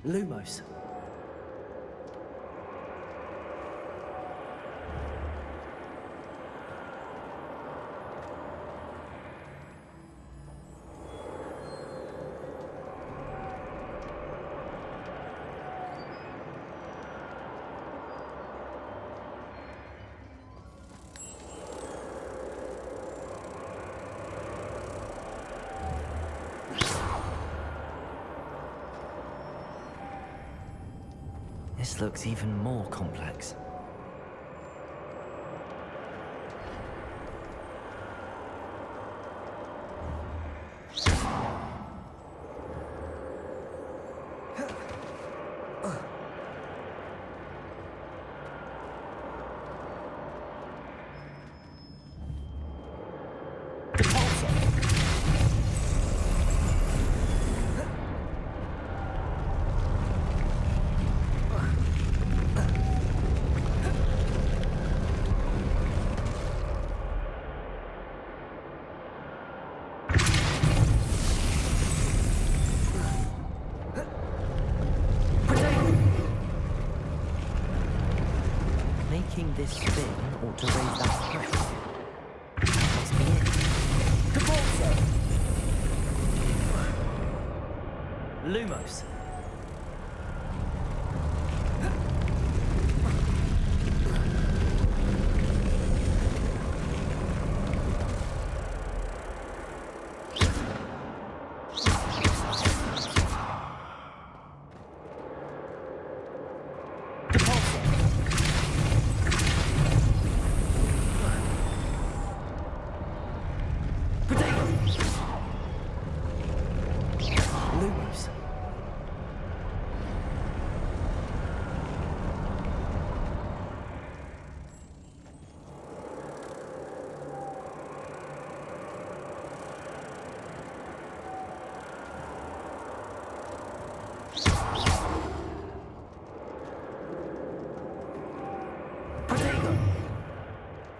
Lumos. This looks even more complex. Making this spin ought to raise that pressure. That must be it. Lumos.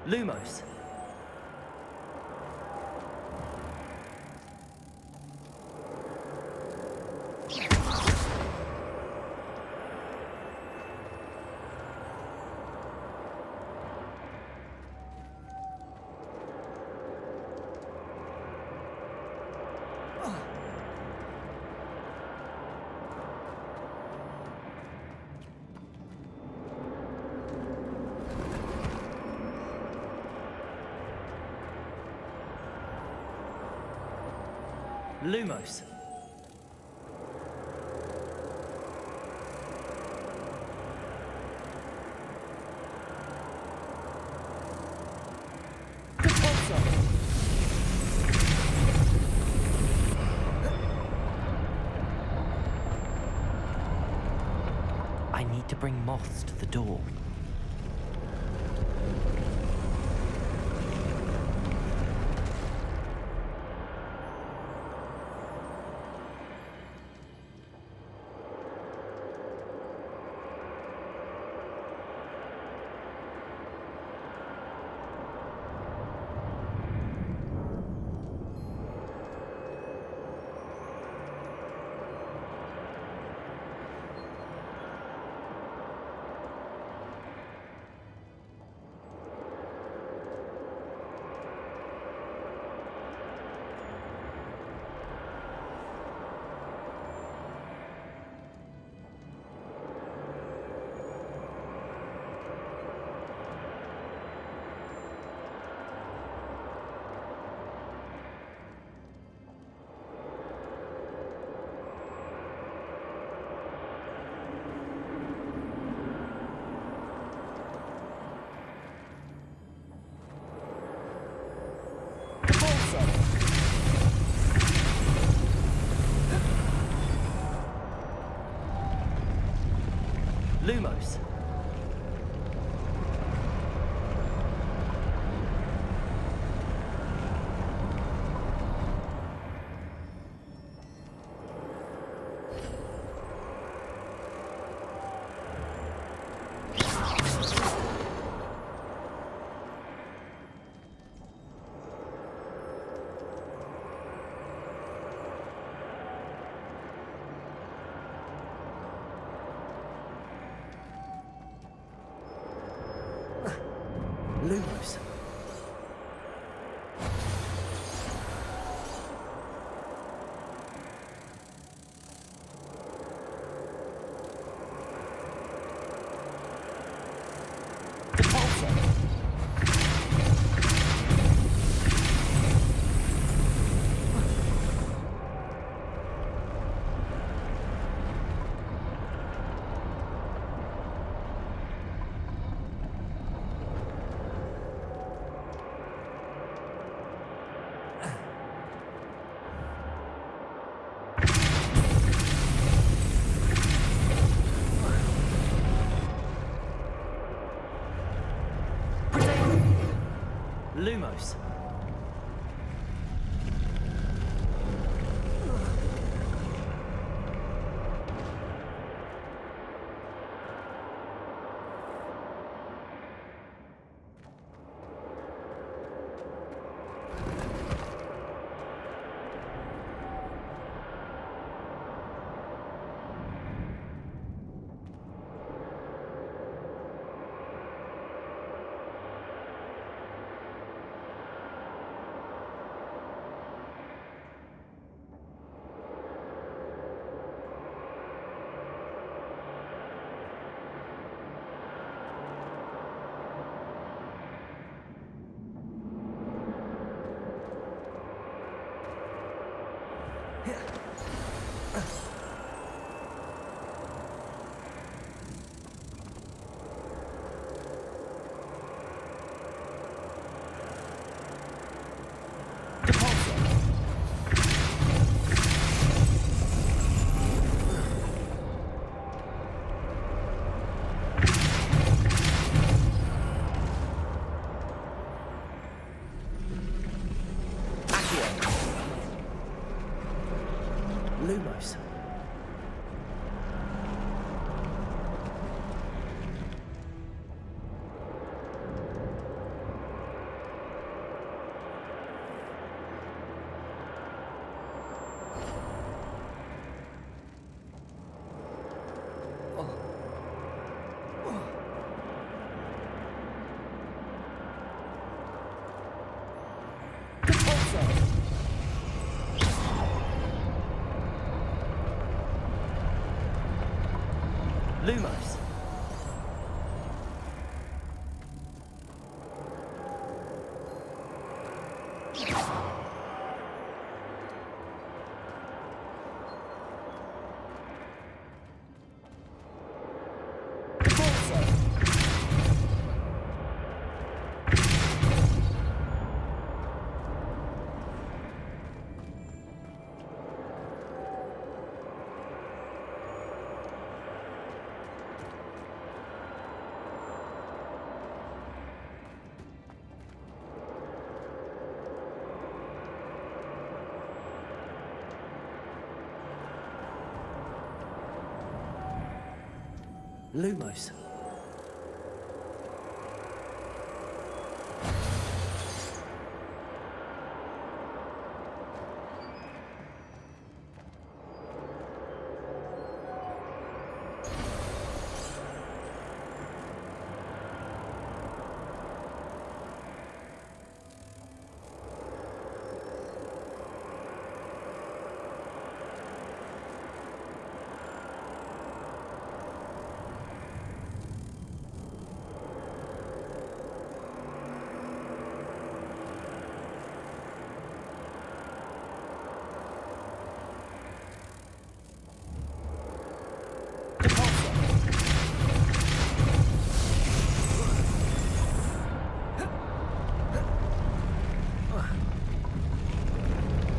Lumos. Lumos. I need to bring moths to the door. Lumos. Lumos. Lumos. Lumos. Lumos.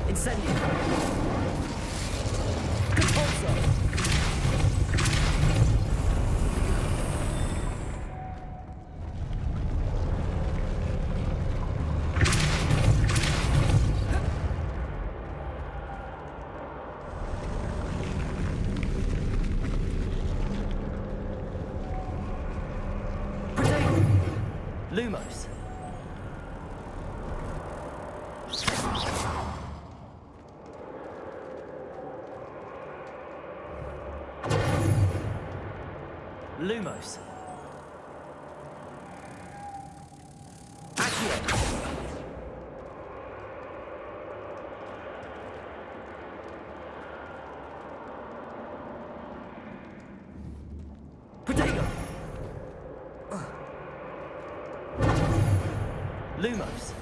Incendio. Repulsor. Lumos. Lumos. Accio. Protego. Lumos.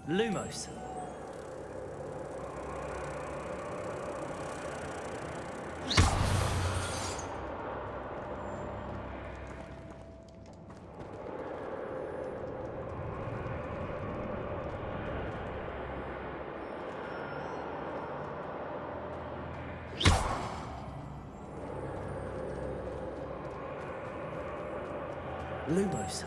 Lumos. Lumos.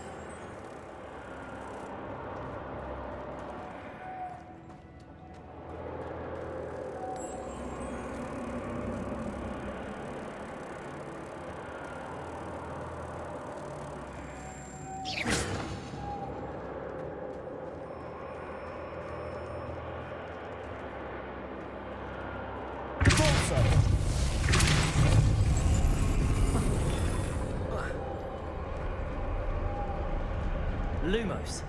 Lumos.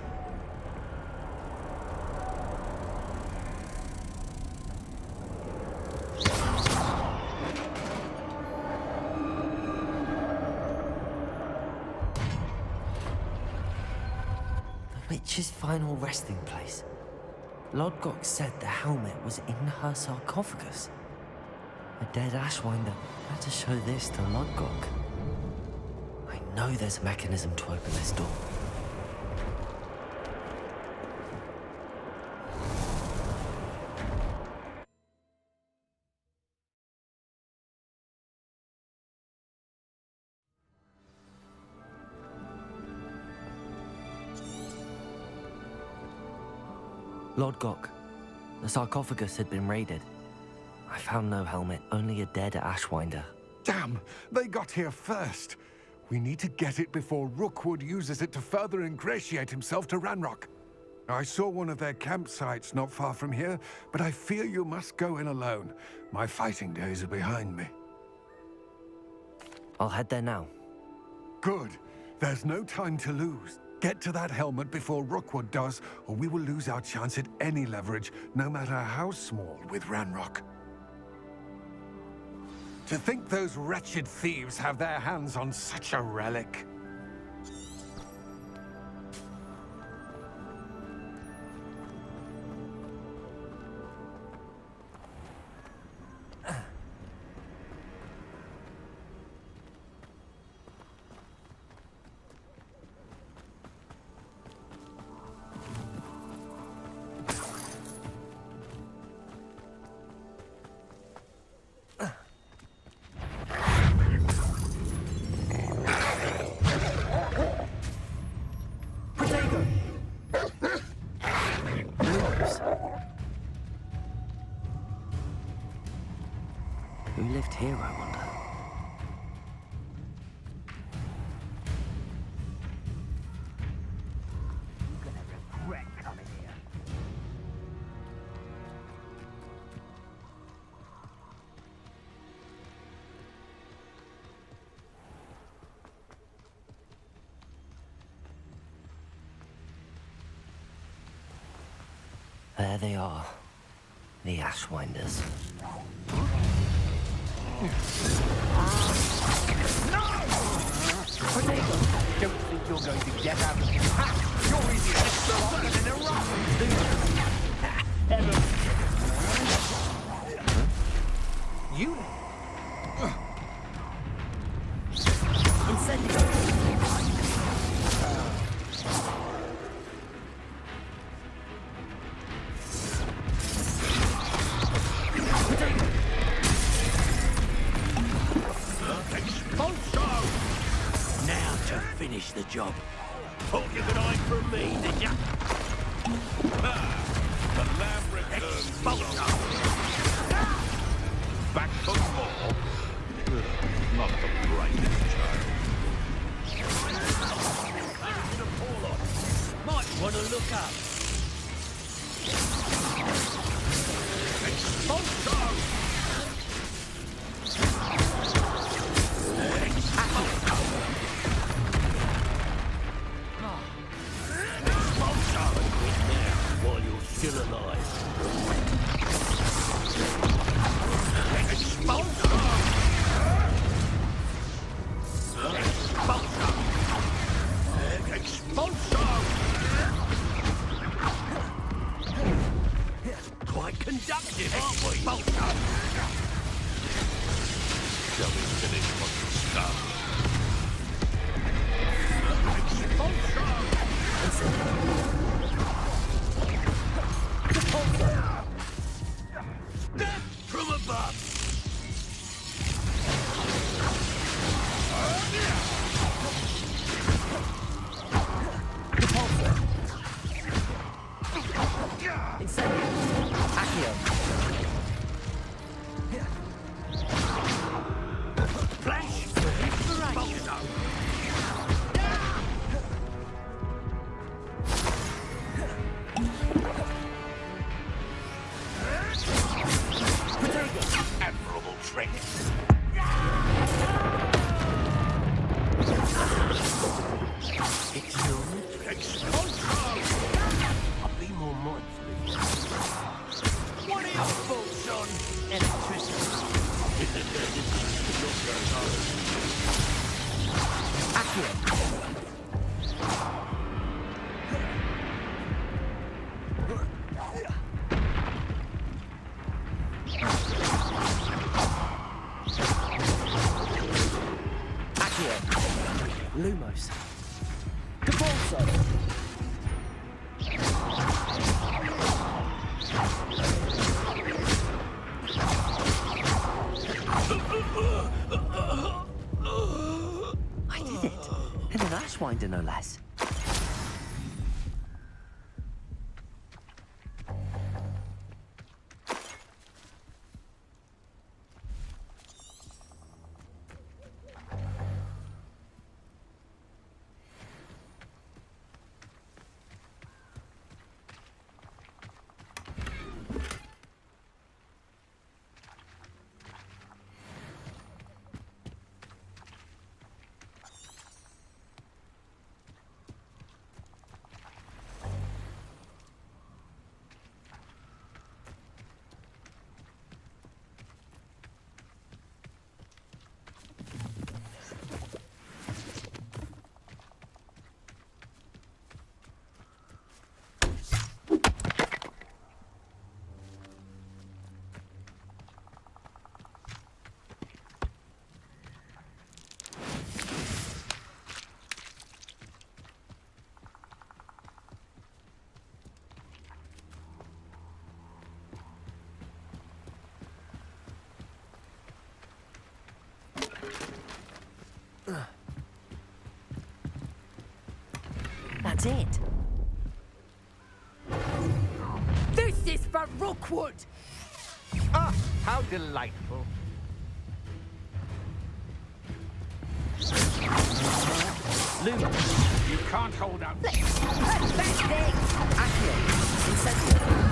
The witch's final resting place. Lodgok said the helmet was in her sarcophagus. A dead Ashwinder had to show this to Lodgok. I know there's a mechanism to open this door. Lodgok, the sarcophagus had been raided. I found no helmet, only a dead Ashwinder. Damn! They got here first. We need to get it before Rookwood uses it to further ingratiate himself to Ranrock. I saw one of their campsites not far from here, but I fear you must go in alone. My fighting days are behind me. I'll head there now. Good. There's no time to lose. Get to that helmet before Rookwood does, or we will lose our chance at any leverage, no matter how small, with Ranrock. To think those wretched thieves have their hands on such a relic. Who lived here, I wonder? You're gonna regret coming here. There they are. The Ashwinders. Potato! Don't think you're going to get out of here. Ha! You're easier to stop than in a rock! You? Finish the job. Thought you could hide from me, did ya? The lamb returns. Back for more. Not the bravest child. Might want to look up. While you're still alive. Quite conductive, aren't we? Shall we finish what you start? From above! Admirable trick. I'll be more mindful of you. What is fault on electricity? Not very hard. Lumos. I did it. And an Ashwinder, no less. did. This is for Rookwood! Ah, how delightful. Luma. You can't hold out. Accio. Incendio.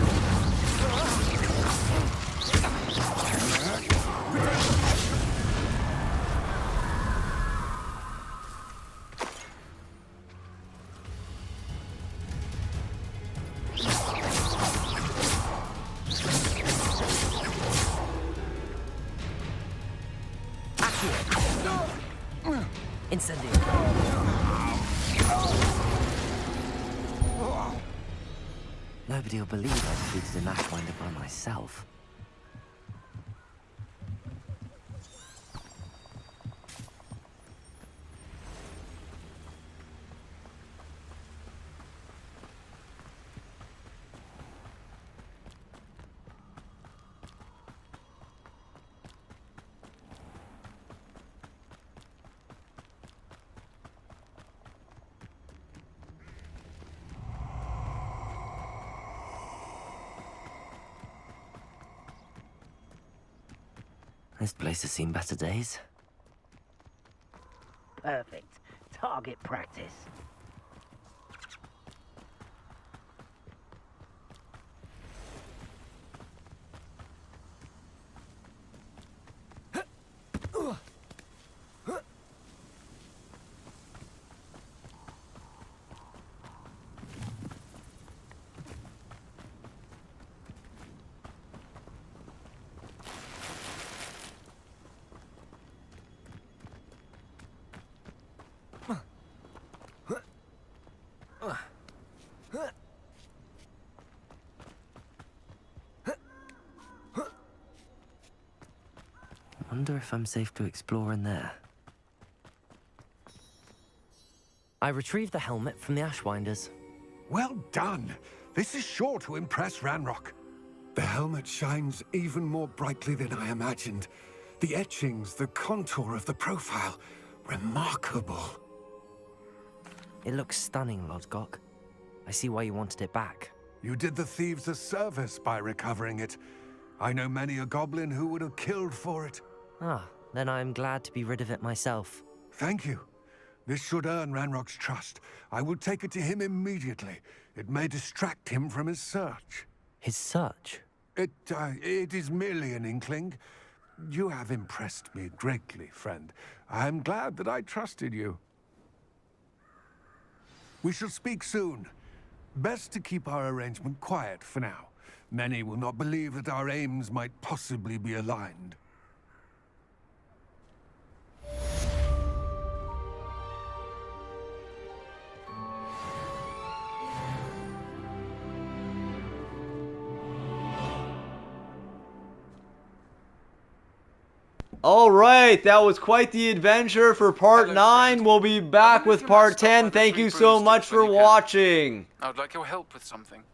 Incendio. Nobody will believe I defeated an Ashwinder by myself. This place has seen better days. Perfect. Target practice. Wonder if I'm safe to explore in there. I retrieved the helmet from the Ashwinders. Well done. This is sure to impress Ranrock. The helmet shines even more brightly than I imagined. The etchings, the contour of the profile, remarkable. It looks stunning, Lodgok. I see why you wanted it back. You did the thieves a service by recovering it. I know many a goblin who would have killed for it. Ah, then I'm glad to be rid of it myself. Thank you. This should earn Ranrock's trust. I will take it to him immediately. It may distract him from his search. His search? It is merely an inkling. You have impressed me greatly, friend. I am glad that I trusted you. We shall speak soon. Best to keep our arrangement quiet for now. Many will not believe that our aims might possibly be aligned. Alright, that was quite the adventure for part 9. We'll be back with part 10. Thank you so much for watching. I would like your help with something.